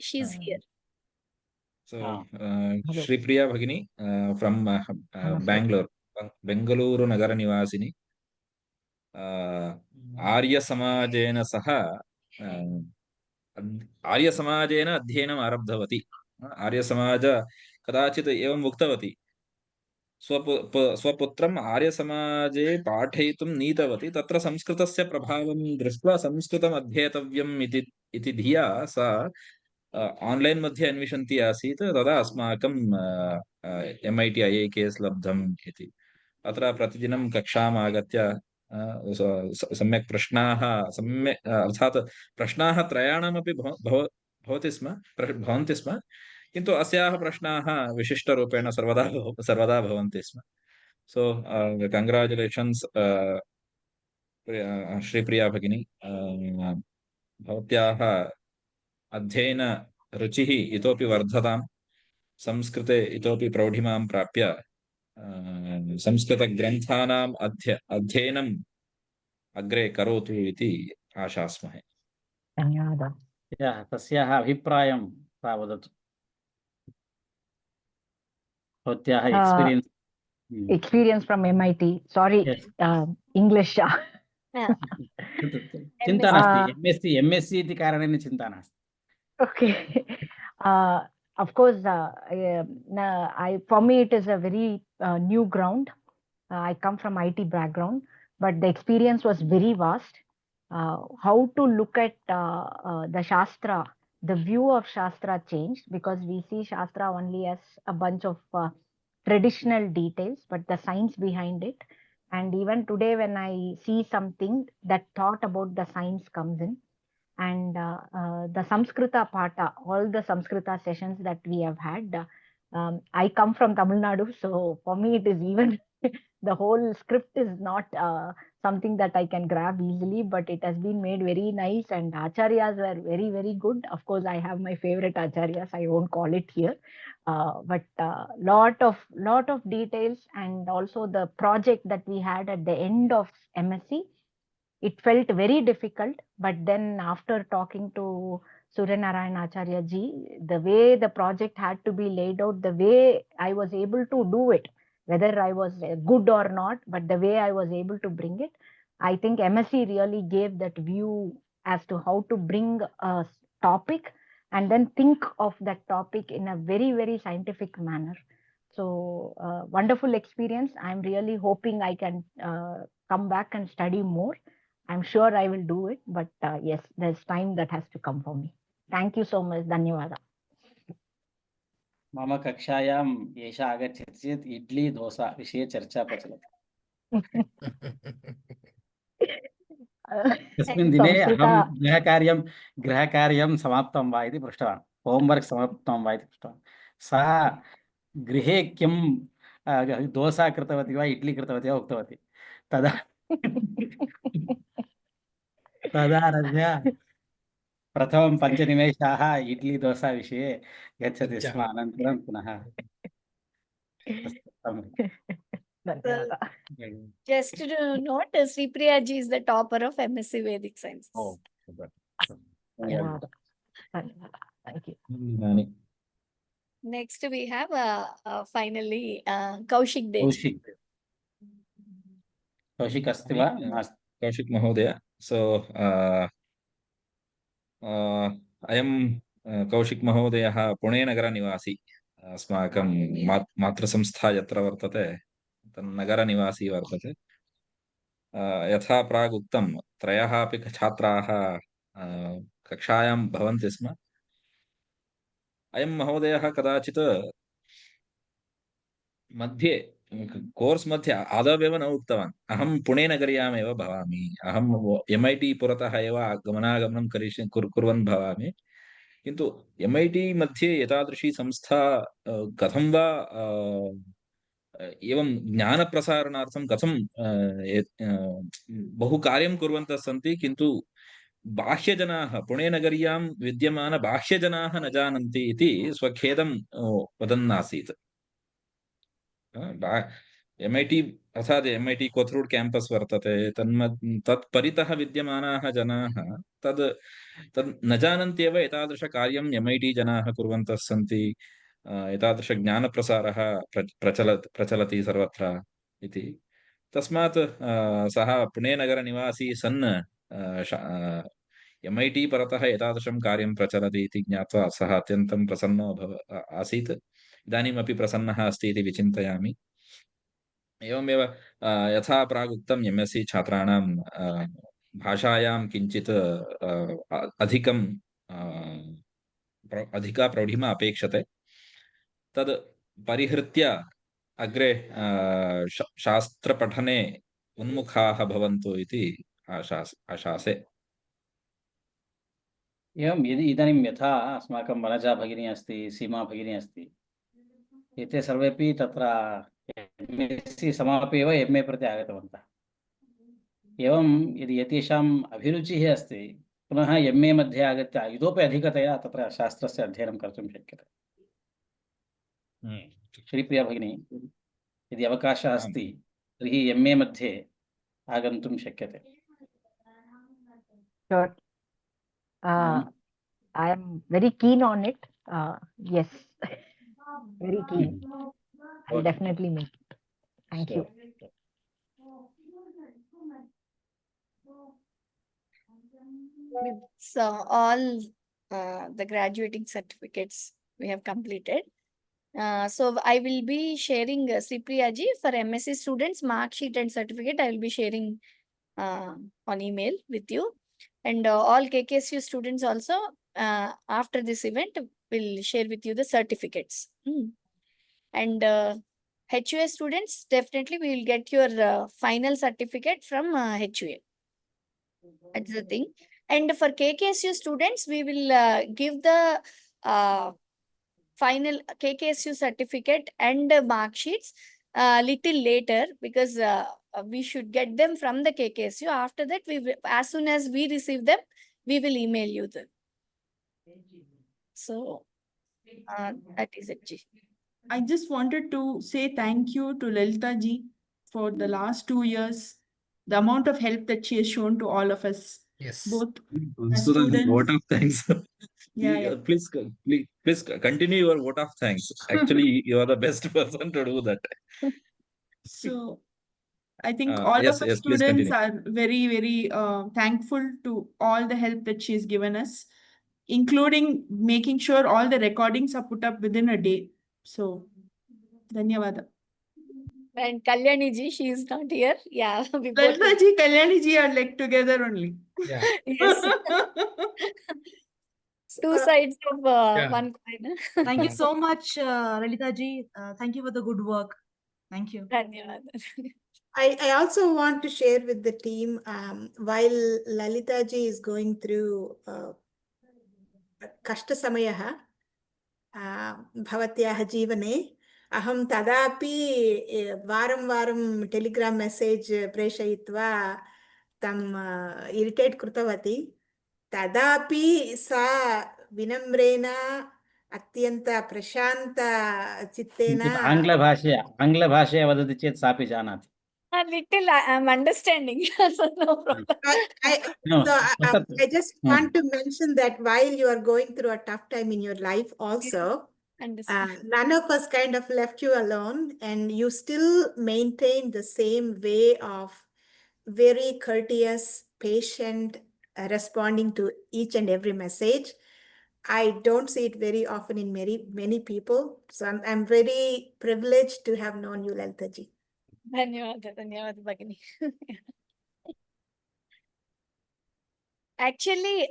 She's here. So Shri Priya Bhagini from Bangalore, Bengaluru Nagara Nivasini. आर्यसमाजेन सह आर्यसमाजेन अध्ययनम् आरब्धवती। आर्यसमाज कदाचित् एवम् उक्तवती, स्वपुत्रम् आर्यसमाजे पाठयितुं नीतवती। तत्र संस्कृतस्य प्रभावं दृष्ट्वा संस्कृतम् अध्येतव्यम् इति धिया सा ऑनलाइन मध्ये अन्विषन्ती आसीत्। तदा अस्माकं MIT IIKS लब्धम् इति। अत्र प्रतिदिनं कक्षाम् आगत्य सम्यक् प्रश्नाः अर्थात् प्रश्नाः त्रयाणामपि भवन्ति स्म, किन्तु अस्याः प्रश्नाः विशिष्टरूपेण सर्वदा भवन्ति स्म। सो कंग्राचुलेशन्स् श्रीप्रिया भगिनी, भवत्याः अध्ययन रुचिः इतोपि वर्धताम्, संस्कृते इतोपि प्रौढिमां प्राप्य संस्कृतग्रन्थानाम् अध्ययनम् अग्रे करोतु इति आशास्महे। धन्यवादः। तस्याः अभिप्रायं सा वदतु। भवत्याः experience from MIT. Sorry, Yes. English. चिन्ता नास्ति, MSc इति कारणेन चिन्ता नास्ति। Okay. Of course, for me it is a very new ground. I come from IT background, but the experience was very vast. How to look at the Shastra, the view of Shastra changed, because we see Shastra only as a bunch of traditional details, but the science behind it. And even today, when I see something, that thought about the science comes in. And the Samskrita Pata, all the Samskrita sessions that we have had, I come from Tamil Nadu, so for me it is even the whole script is not something that I can grab easily, but it has been made very nice, and acharyas were very, very good. Of course, I have my favorite acharyas, I won't call it here, but lot of details, and also the project that we had at the end of MSc. It felt very difficult, but then after talking to Surya Narayan Acharya ji, the way the project had to be laid out, the way I was able to do it, whether I was good or not, but the way I was able to bring it, I think MSc really gave that view as to how to bring a topic and then think of that topic in a very, very scientific manner. So wonderful experience. I'm really hoping I can come back and study more. I'm sure I will do it, but yes, there's time that has to come for me. Thank you so much. Dhanyawada. मम कक्षायां एषा आगच्छति चेत् इड्ली दोसा विषये चर्चा प्रचलति। तस्मिन् दिने अहं गृहकार्यं समाप्तं वा इति पृष्टवान्, होम्वर्क् समाप्तं वा इति पृष्टवान्। सः गृहे किं दोसा कृतवती वा इड्ली कृतवती वा उक्तवती। तदारभ्य प्रथमं 5 निमेषाः इड्ली दोसा विषये गच्छति स्म, अनन्तरं पुनः Just to note, Sri Priya ji is the topper of MSc Vedic Sciences. Oh, thank you. Next we have finally Kaushik Dev. Kaushik अस्ति वा? Kaushik Mahodaya. So I am Kaushik Mahodayah, Pune Nagara Nivasi. अस्माकं मातृसंस्था यत्र वर्तते तन्नगर निवासी वर्तते। यथा प्राग् उक्तं, त्रयः अपि छात्राः कक्षायां भवन्ति स्म। अयं महोदयः कदाचित् मध्ये कोर्स् मध्ये आदौ न उक्तवान्, अहं पुणे नगर्यामेव भवामि, अहं MIT पुरतः एव गमनागमनं कुर्वन् भवामि, किन्तु MIT मध्ये एतादृशी संस्था कथं वा एवं ज्ञानप्रसारणार्थं कथं बहु कार्यं कुर्वन्तः सन्ति, किन्तु बाह्यजनाः, पुणेनगर्यां विद्यमान बाह्यजनाः न जानन्ति इति स्वखेदं वदन् आसीत्। MIT अर्थात् MIT कोथरूड् कैंपस वर्तते, तत् परितः विद्यमानाः जनाः तद् न जानन्त्येव एतादृशकार्यं MIT जनाः कुर्वन्तः सन्ति, एतादृश ज्ञानप्रसारः प्रचलति सर्वत्र इति। तस्मात् सः पुणेनगरनिवासी सन् MIT परतः एतादृशं कार्यं प्रचलति इति ज्ञात्वा सः अत्यन्तं प्रसन्नो आसीत्। इदानीमपि प्रसन्नः अस्ति इति विचिन्तयामि। एवमेव यथा प्रागुक्तं MSc छात्राणां भाषायां किञ्चित् अधिका प्रौढिमा अपेक्षते, तद् परिहृत्य अग्रे शास्त्रपठने उन्मुखाः भवन्तु इति आशासे। एवं यदि इदानीं यथा अस्माकं वनजा भगिनी अस्ति, सीमा भगिनी अस्ति, एते सर्वेपि तत्र MSc समाप्य एव MA प्रति आगतवन्तः। एवं यदि एतेषाम् अभिरुचिः अस्ति, पुनः MA मध्ये आगत्य इतोपि अधिकतया तत्र शास्त्रस्य अध्ययनं कर्तुं शक्यते। श्रीप्रिया भगिनी, यदि अवकाशः अस्ति तर्हि MA मध्ये आगन्तुं शक्यते। Sure. I am very keen on it. Yes, very keen. I'll definitely make it. Thank you. So all the graduating certificates we have completed. So I will be sharing Sri Priya ji for MSc students mark sheet and certificate. I will be sharing on email with you, and all KKSU students also after this event will share with you the certificates. And HUA students, definitely we will get your final certificate from HUA. That's the thing. And for KKSU students, we will give the final KKSU certificate and mark sheets little later, because we should get them from the KKSU. After that, as soon as we receive them, we will email you them. So that is it, Ji. I just wanted to say thank you to Lalita ji for the last 2 years, the amount of help that she has shown to all of us. Yes. Both as So the students. vote of thanks. Yeah. Please continue your vote of thanks. Actually, you are the best person to do that. So I think all Yes, of us yes, please students continue. are very, very thankful to all the help that she has given us, including making sure all the recordings are put up within a day. So, Dhanyavada. And Kalyani ji, she is not here. Yeah, we both. Lalita ji, Kalyani ji are like together only. Yeah. Yes. Two sides of one coin. Thank you so much, Lalita ji. Thank you for the good work. Thank you. I also want to share with the team, while Lalita ji is going through Kashta Samayaha, Bhavatyaha Jivane, Aham Tadapi Varam Varam Telegram message Preshayitva Tam irritate Krutavati, Tadapi Sa Vinamrena Atyanta Prashanta Chittena. आङ्ग्लभाषया वदति चेत् सापि जानाति. A little I'm understanding. So no problem. I just want to mention that while you are going through a tough time in your life also, none of us kind of left you alone, and you still maintain the same way of very courteous, patient, responding to each and every message. I don't see it very often in many people. So I'm very privileged to have known you, Lalita ji. Dhanyawad, Bhagini. Actually,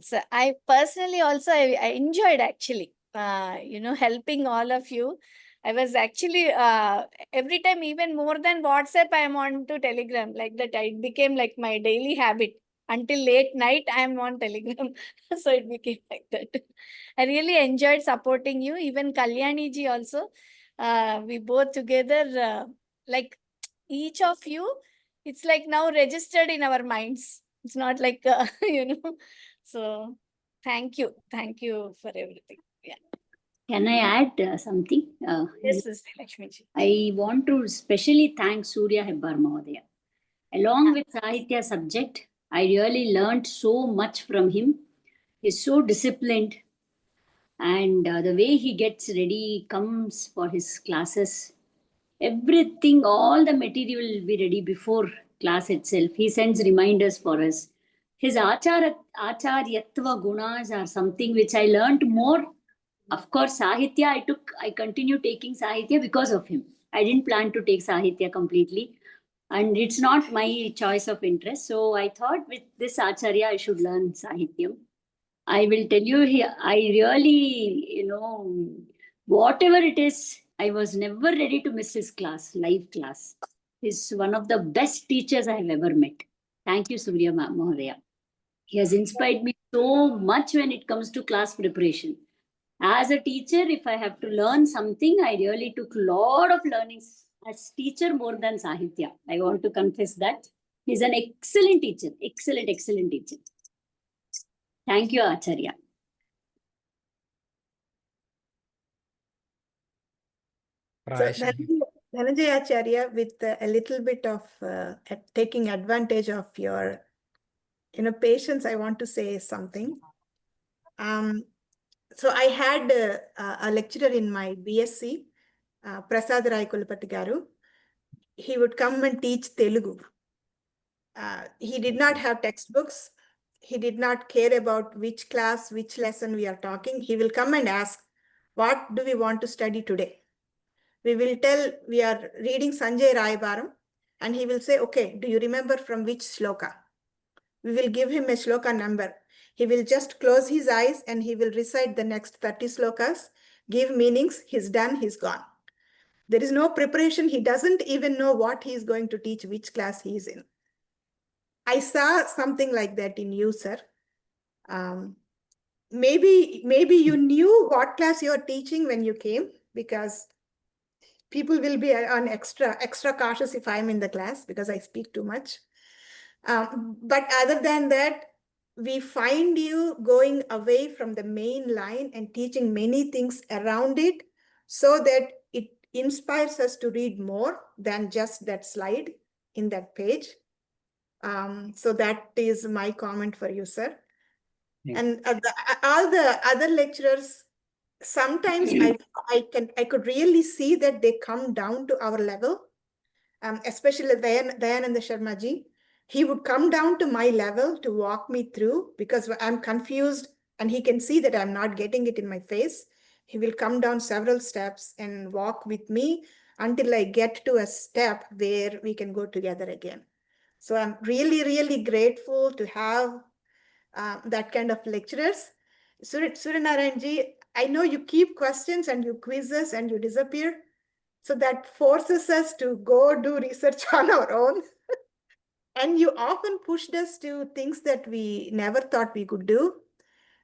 so I personally also I enjoyed actually, helping all of you. I was actually every time, even more than WhatsApp, I am on to Telegram, like that. It became like my daily habit. Until late night, I am on Telegram. So it became like that. I really enjoyed supporting you. Even Kalyani ji also. We both together, like each of you, it's like now registered in our minds. It's not like, so thank you. Thank you for everything. Yeah. Can I add something? Yes, Lakshmi ji. I want to specially thank Surya Hebbar Mahodaya. Along with Sahitya subject, I really learned so much from him. He's so disciplined, and the way he gets ready, comes for his classes, everything, all the material will be ready before class itself. He sends reminders for us. His acharyatva gunas are something which I learned more. Of course, Sahitya, I continue taking Sahitya because of him. I didn't plan to take Sahitya completely, and it's not my choice of interest. So I thought with this Acharya, I should learn Sahityam. I will tell you here, I really, whatever it is, I was never ready to miss his class, live class. He's one of the best teachers I have ever met. Thank you, Surya Mahodaya. He has inspired me so much when it comes to class preparation. As a teacher, if I have to learn something, I really took a lot of learnings as teacher more than Sahitya. I want to confess that. He's an excellent teacher, excellent teacher. Thank you, Acharya. So, Dhananjay Acharya, with a little bit of taking advantage of your patience, I want to say something. So I had a lecturer in my BSc, Prasad Rai Kulapati Garu. He would come and teach Telugu. He did not have textbooks. he did not care about which class, which lesson we are talking. He will come and ask, what do we want to study today? We will tell we are reading Sanjay Rayabaram, and he will say, okay, do you remember from which shloka? We will give him a shloka number. He will just close his eyes and he will recite the next 30 slokas, give meanings, he's done, he's gone. There is no preparation. He doesn't even know what he is going to teach, which class he is in. I saw something like that in you, sir. Maybe you knew what class you are teaching when you came, because people will be on extra cautious if I'm in the class because I speak too much. But other than that, we find you going away from the main line and teaching many things around it so that it inspires us to read more than just that slide in that page. So that is my comment for you, sir. Yeah. And all the other lecturers, sometimes I could really see that they come down to our level, especially Dayananda Sharma ji. He would come down to my level to walk me through because I'm confused and he can see that I'm not getting it in my face. He will come down several steps and walk with me until I get to a step where we can go together again. So I'm really, really grateful to have that kind of lecturers. Suryanarayan ji, I know you keep questions and you quiz us and you disappear. So that forces us to go do research on our own. And you often pushed us to things that we never thought we could do.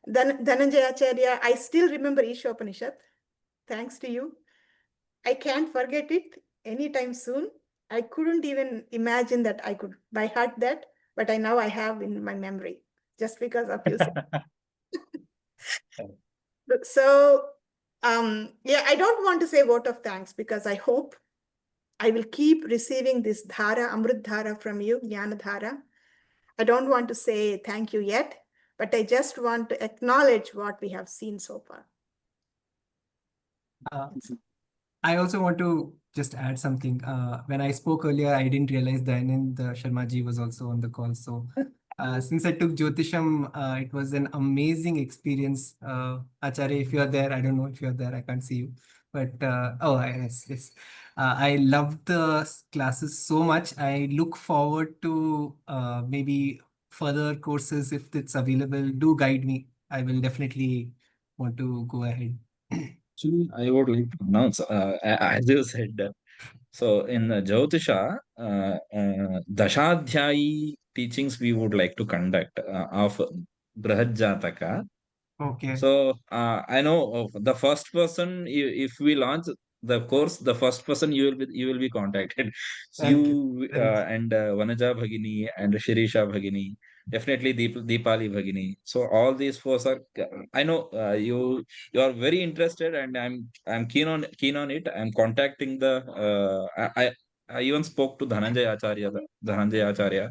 Dhananjay Acharya, I still remember Ishopanishad. Thanks to you. I can't forget it anytime soon. I couldn't even imagine that I could by heart that, but now I have in my memory just because of you. So, yeah, I don't want to say vote of thanks because I hope I will keep receiving this dhara, Amrit Dhara from you, Jnana Dhara. I don't want to say thank you yet, but I just want to acknowledge what we have seen so far. I also want to just add something. When I spoke earlier, I didn't realize Dayanand Sharma ji was also on the call. So since I took Jyotisham, it was an amazing experience. Acharya, if you are there, I don't know if you are there, I can't see you. But yes. I loved the classes so much. I look forward to maybe further courses if it's available. Do guide me. I will definitely want to go ahead. Actually, I would like to announce, as you said, so in Jyotisha, Dashadhyayi teachings we would like to conduct of Brihad Jataka. Okay. So I know of the first person, if we launch the course, the first person you will be contacted. So you and Vanaja Bhagini and Shirisha Bhagini, definitely Deepali Bhagini. So all these four are, I know you are very interested, and I'm keen on it. I'm contacting the I even spoke to Dhananjay Acharya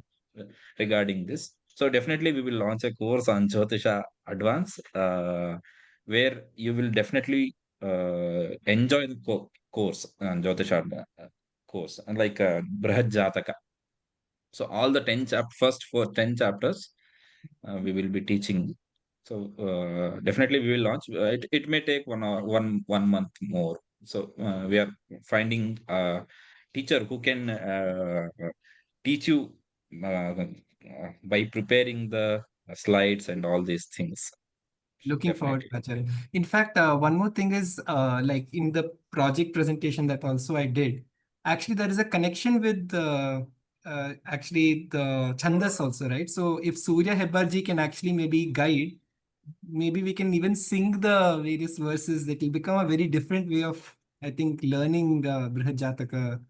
regarding this. So definitely we will launch a course on Jyotisha Advanced, where you will definitely enjoy the course on Jyotisha course, and like Brihad Jataka. So all the 10 first 10 chapters we will be teaching. So definitely we will launch. It may take 1 month more. So we are finding a teacher who can teach you by preparing the slides and all these things. Looking forward to Acharya. In fact, one more thing is like in the project presentation that also I did, actually there is a connection with actually the Chandas also, right? So if Surya Hebbarji can actually maybe guide, maybe we can even sing the various verses. That will become a very different way of, I think, learning Brihad Jataka.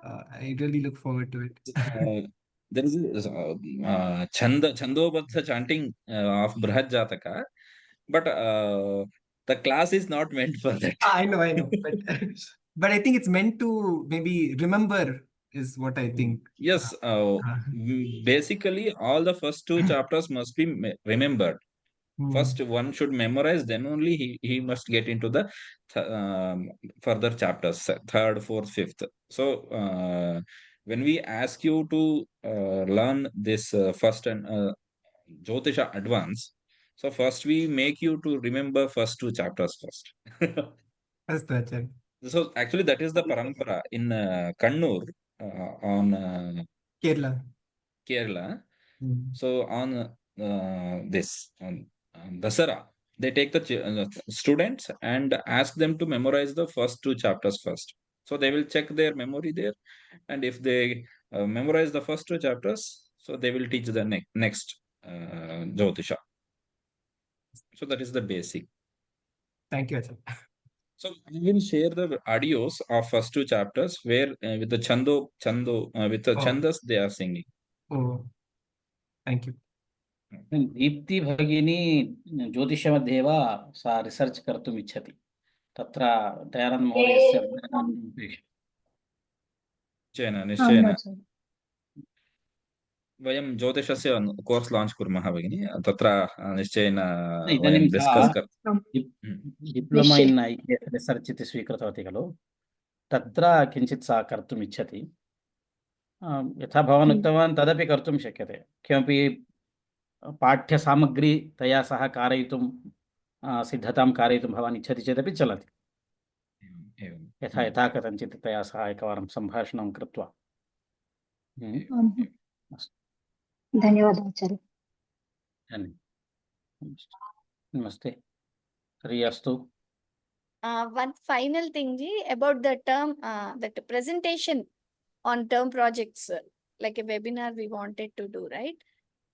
I really look forward to it. There is Chandobadha chanting of Brihad Jataka, but the class is not meant for that. I know, but I think it's meant to maybe remember is what I think. Yes, basically all the first 2 chapters must be remembered. First one should memorize, then only he must get into the further chapters, 3rd, 4th, 5th. So when we ask you to learn this first and Jyotisha advance. So first we make you to remember first 2 chapters first. अस्तु आचार्य. So actually that is the parampara in Kannur on Kerala. So on this on Dasara, they take the students and ask them to memorize the first 2 chapters first. So they will check their memory there, and if they memorize the first 2 chapters, so they will teach the next Jyotisha. So that is the basic. Thank you, Acharya. So I will share the audios of first 2 chapters where with the Chando with the Chandas they are singing. Oh, thank you. Deepti भगिनी ज्योतिषमध्ये एव सा रिसर्च् कर्तुम् इच्छति. तत्र दयानन्द महोदयस्य निश्चयेन वयं ज्योतिषस्य कोर्स् लांच कुर्मः भगिनी. तत्र निश्चयेन वयं डिस्कस् कर्तुं डिप्लोमा इन् IKS रिसर्च् इति स्वीकृतवती खलु. तत्र किञ्चित् सा कर्तुम् इच्छति. यथा भवान् उक्तवान् तदपि कर्तुं शक्यते. किमपि पाठ्यसामग्री तया सह कारयितुं सिद्धतां कारयितुं भवान् इच्छति चेदपि चलति. यथा यथा कथञ्चित् तया सह एकवारं सम्भाषणं कृत्वा. धन्यवादः आचार्य. नमस्ते. हरि अस्तु. One final thing, Ji, about the term, that presentation on term projects, like a webinar we wanted to do, right?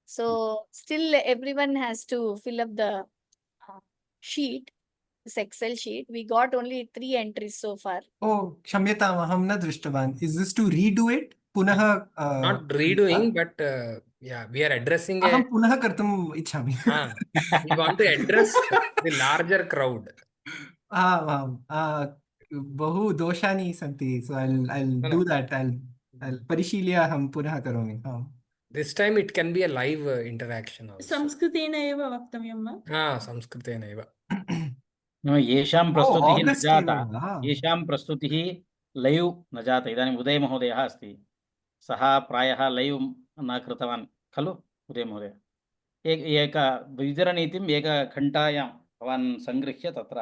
So still everyone has to fill up the sheet, this Excel sheet. We got only 3 entries so far. Oh, क्षम्यताम्, अहं न दृष्टवान्. Is this to redo it? पुनः Not redoing, but yeah, we are addressing अहं पुनः कर्तुम् इच्छामि. we want to address the larger crowd. बहु दोषानि सन्ति. So I'll do that. I'll परिशील्य अहं पुनः करोमि. This time it can be a live interaction also. संस्कृतेन एव वक्तव्यं वा? संस्कृतेन एव. येषां प्रस्तुतिः न जाता, येषां प्रस्तुतिः लैव् न जाता. इदानीम् उदय महोदयः अस्ति. सः प्रायः लैव् न कृतवान् खलु उदय महोदय. एक वितरणनीतिम् एकघण्टायां भवान् सङ्गृह्य तत्र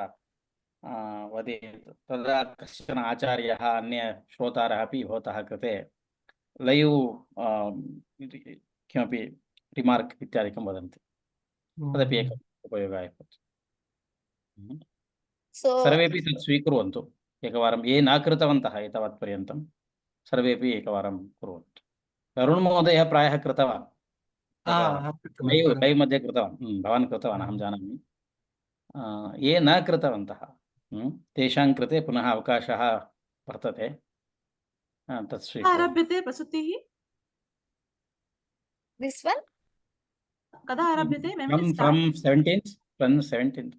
वदेत्. तदा कश्चन आचार्यः अन्य श्रोतारः अपि भवतः कृते लैव् किमपि रिमार्क् इत्यादिकं वदन्ति. तदपि एकम् उपयोगाय भवति. सर्वेपि तत् स्वीकुर्वन्तु. एकवारं ये न कृतवन्तः एतावत्पर्यन्तं सर्वेपि एकवारं कुर्वन्तु. अरुण् महोदयः प्रायः कृतवान्. लैव् मध्ये कृतवान्. भवान् कृतवान् अहं जानामि. ये न कृतवन्तः तेषां कृते पुनः अवकाशः वर्तते. तत् स्वीकुर्वन्तु. आरभ्यते प्रस्तुतिः? This one? कदा आरभ्यते? From 17th.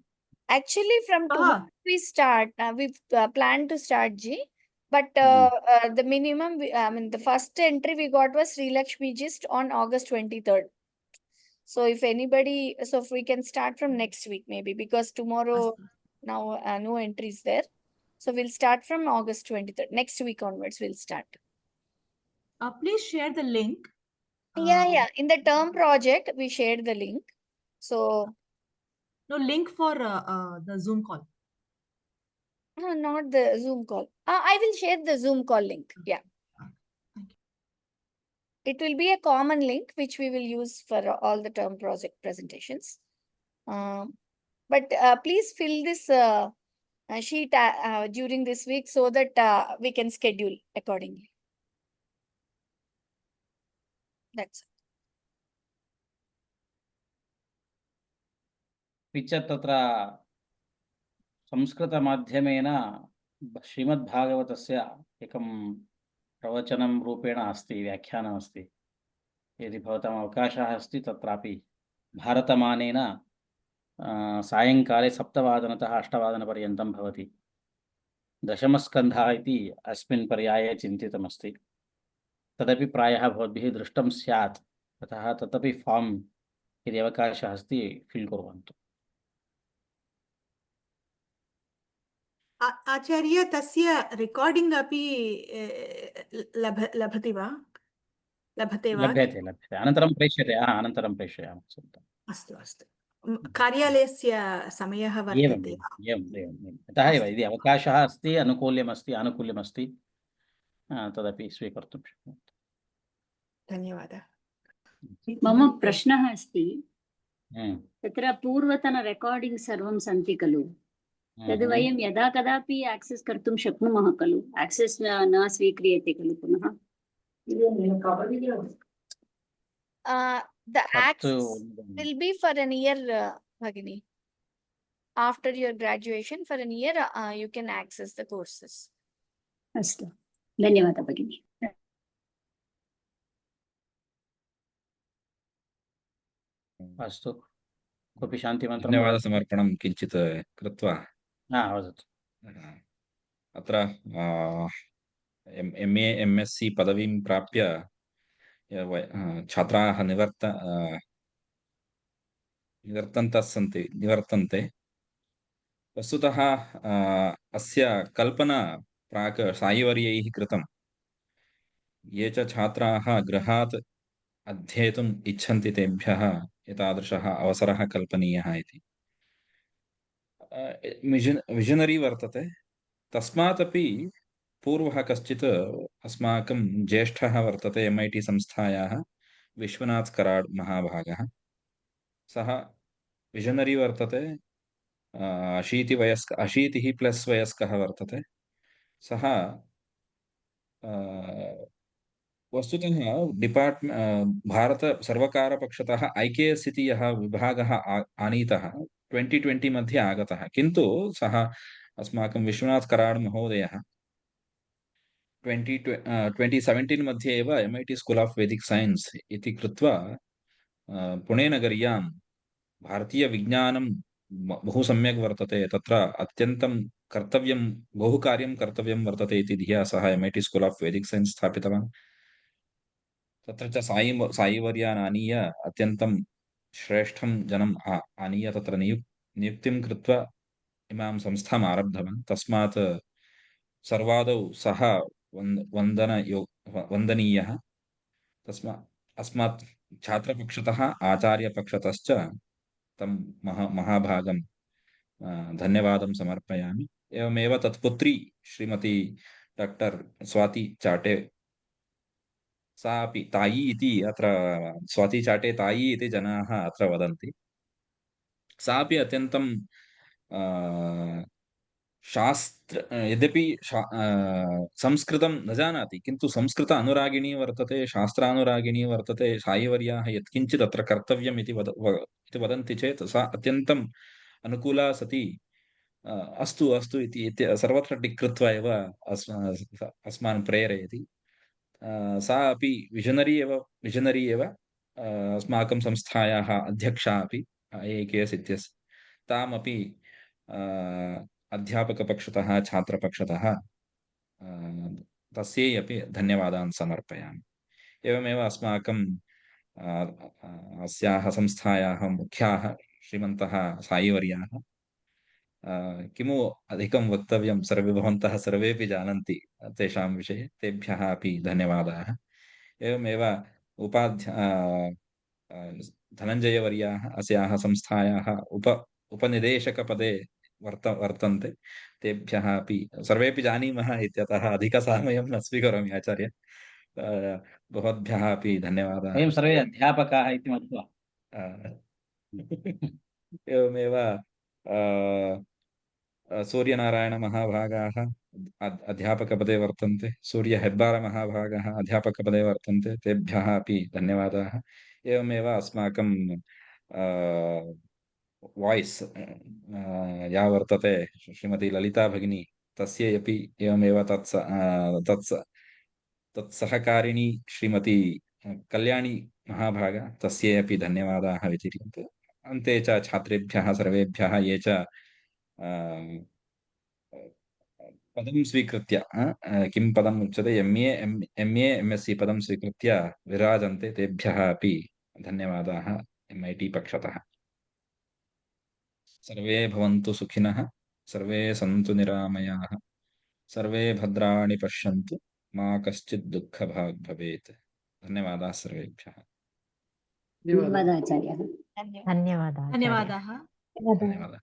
Actually, from tomorrow we start. We've planned to start, Ji. But the minimum, the first entry we got was Sri Lakshmi Gist on August 23rd. So if anybody, so if we can start from next week maybe, because tomorrow now no entries there. So we'll start from August 23rd. Next week onwards we'll start. Please share the link. Yeah. In the term project, we shared the link. So no link for the Zoom call. No, not the Zoom call. I will share the Zoom call link. Yeah. It will be a common link which we will use for all the term project presentations. But please fill this sheet during this week so that we can schedule accordingly. That's it. तत्र संस्कृतमाध्यमेन श्रीमद्भागवतस्य एकं प्रवचनं रूपेण अस्ति, व्याख्यानम् अस्ति. यदि भवताम् अवकाशः अस्ति तत्रापि भारतमानेन सायङ्काले 7:00 8:00 भवति. दशमस्कन्धः इति अस्मिन् पर्याये चिन्तितमस्ति. तदपि प्रायः भवद्भिः दृष्टं स्यात्. अतः तदपि फार्म् यदि अवकाशः अस्ति फिल् कुर्वन्तु. आचार्य तस्य रेकार्डिंग अपि लभति वा? लभते वा? लभ्यते लभ्यते अनन्तरं प्रेष्यते अनन्तरं प्रेषयामः। अस्तु अस्तु कार्यालयस्य समयः एवम् वर्तते वा? एवम् एवम् अतः एव यदि अवकाशः अस्ति आनुकूल्यमस्ति तदपि स्वीकर्तुं शक्नुमः। धन्यवादः। मम प्रश्नः अस्ति, तत्र पूर्वतन रेकार्डिङ्ग् सर्वं सन्ति खलु, तद् वयं यदा कदापि आक्सेस् कर्तुं शक्नुमः खलु? आक्सेस् न स्वीक्रियते खलु पुनः? The access will be for an year, Bhagini. After your graduation, for an year, you can access the courses. अस्तु, धन्यवादः भगिनी। अस्तु, कोऽपि शान्तिमन्त्रं धन्यवादसमर्पणं किञ्चित् कृत्वा वदतु। अत्र MA MSc पदवीं प्राप्य छात्राः निवर्तन्ते। वस्तुतः अस्य कल्पना प्राक् सायिवर्यैः कृतं। ये च छात्राः गृहात् अध्येतुम् इच्छन्ति तेभ्यः एतादृशः अवसरः कल्पनीयः इति विजनरी वर्तते। तस्मात् अपि पूर्वः कश्चित् अस्माकं ज्येष्ठः वर्तते MIT संस्थायाः विश्वनाथ कराड महाभागः। सः विजनरी वर्तते। 80+ वयस्कः वर्तते। सः वस्तुतः भारतसर्वकारपक्षतः IKS इति यः विभागः आनीतः 2020 मध्ये आगतः, किन्तु सः अस्माकं विश्वनाथ कराड महोदयः 2017 मध्ये एव MIT स्कूल आफ् वैदिक सैन्स् इति कृत्वा पुणेनगर्यां भारतीयविज्ञानं बहु सम्यक् वर्तते, तत्र अत्यन्तं कर्तव्यं बहु कार्यं कर्तव्यं वर्तते इति धिया सः MIT स्कूल आफ् वैदिक सैन्स् स्थापितवान्। तत्र च सायिवर्यान् आनीय अत्यन्तं श्रेष्ठं जनम् आनीय तत्र नियुक्तिं कृत्वा इमां संस्थाम् आरब्धवान्। तस्मात् सर्वादौ सः वन्दनीयः। अस्मात् छात्रपक्षतः आचार्यपक्षतश्च तं महाभागं धन्यवादं समर्पयामि। एवमेव तत्पुत्री श्रीमती डॉक्टर स्वाति चाटे, सा अपि तायी इति अत्र स्वाति चाटे तायी इति जनाः अत्र वदन्ति। सा अपि अत्यन्तं यद्यपि संस्कृतं न जानाति, किन्तु संस्कृत अनुरागिणी वर्तते, शास्त्रानुरागिणी वर्तते। सायिवर्याः यत्किञ्चित् अत्र कर्तव्यम् इति वदन्ति चेत् सा अत्यन्तम् अनुकूला सती अस्तु अस्तु इति सर्वत्र टिक् कृत्वा एव अस्मान् प्रेरयति। सा अपि विजनरी एव अस्माकं संस्थायाः अध्यक्षा अपि IKS इत्यस्य। तामपि अध्यापकपक्षतः छात्रपक्षतः तस्यै अपि धन्यवादान् समर्पयामि। एवमेव अस्माकं अस्याः संस्थायाः मुख्याः श्रीमन्तः सायिवर्याः, किमु अधिकं वक्तव्यं, भवन्तः सर्वेपि जानन्ति तेषां विषये, तेभ्यः अपि धन्यवादाः। एवमेव धनञ्जयवर्याः अस्याः संस्थायाः उपनिदेशकपदे वर्तन्ते। तेभ्यः अपि सर्वेपि जानीमः इत्यतः अधिकसमयं न स्वीकरोमि आचार्य। भवद्भ्यः अपि धन्यवादाः। वयं सर्वे अध्यापकाः इति मत्वा। एवमेव सूर्यनारायणमहाभागाः अध्यापकपदे वर्तन्ते। सूर्यहेब्बारमहाभागाः अध्यापकपदे वर्तन्ते। तेभ्यः अपि धन्यवादाः। एवमेव अस्माकं वाಯ್स् या वर्तते श्रीमती ललिता भगिनी, तस्यै अपि एवमेव तत्सहकारिणी श्रीमती कल्याणी महाभागा, तस्यै अपि धन्यवादाः विचिर्यन्ते। अन्ते च छात्रेभ्यः सर्वेभ्यः ये च पदं स्वीकृत्य किं पदम् उच्यते MA MSc पदं स्वीकृत्य विराजन्ते, तेभ्यः अपि धन्यवादाः MIT पक्षतः। सर्वे भवन्तु सुखिनः, सर्वे सन्तु निरामयाः, सर्वे भद्राणि पश्यन्तु, मा कश्चित् दुःखभाग् भवेत्। धन्यवादाः सर्वेभ्यः। धन्यवादाः आचार्याः। धन्यवादाः आचार्य। धन्यवादाः। धन्यवादाः।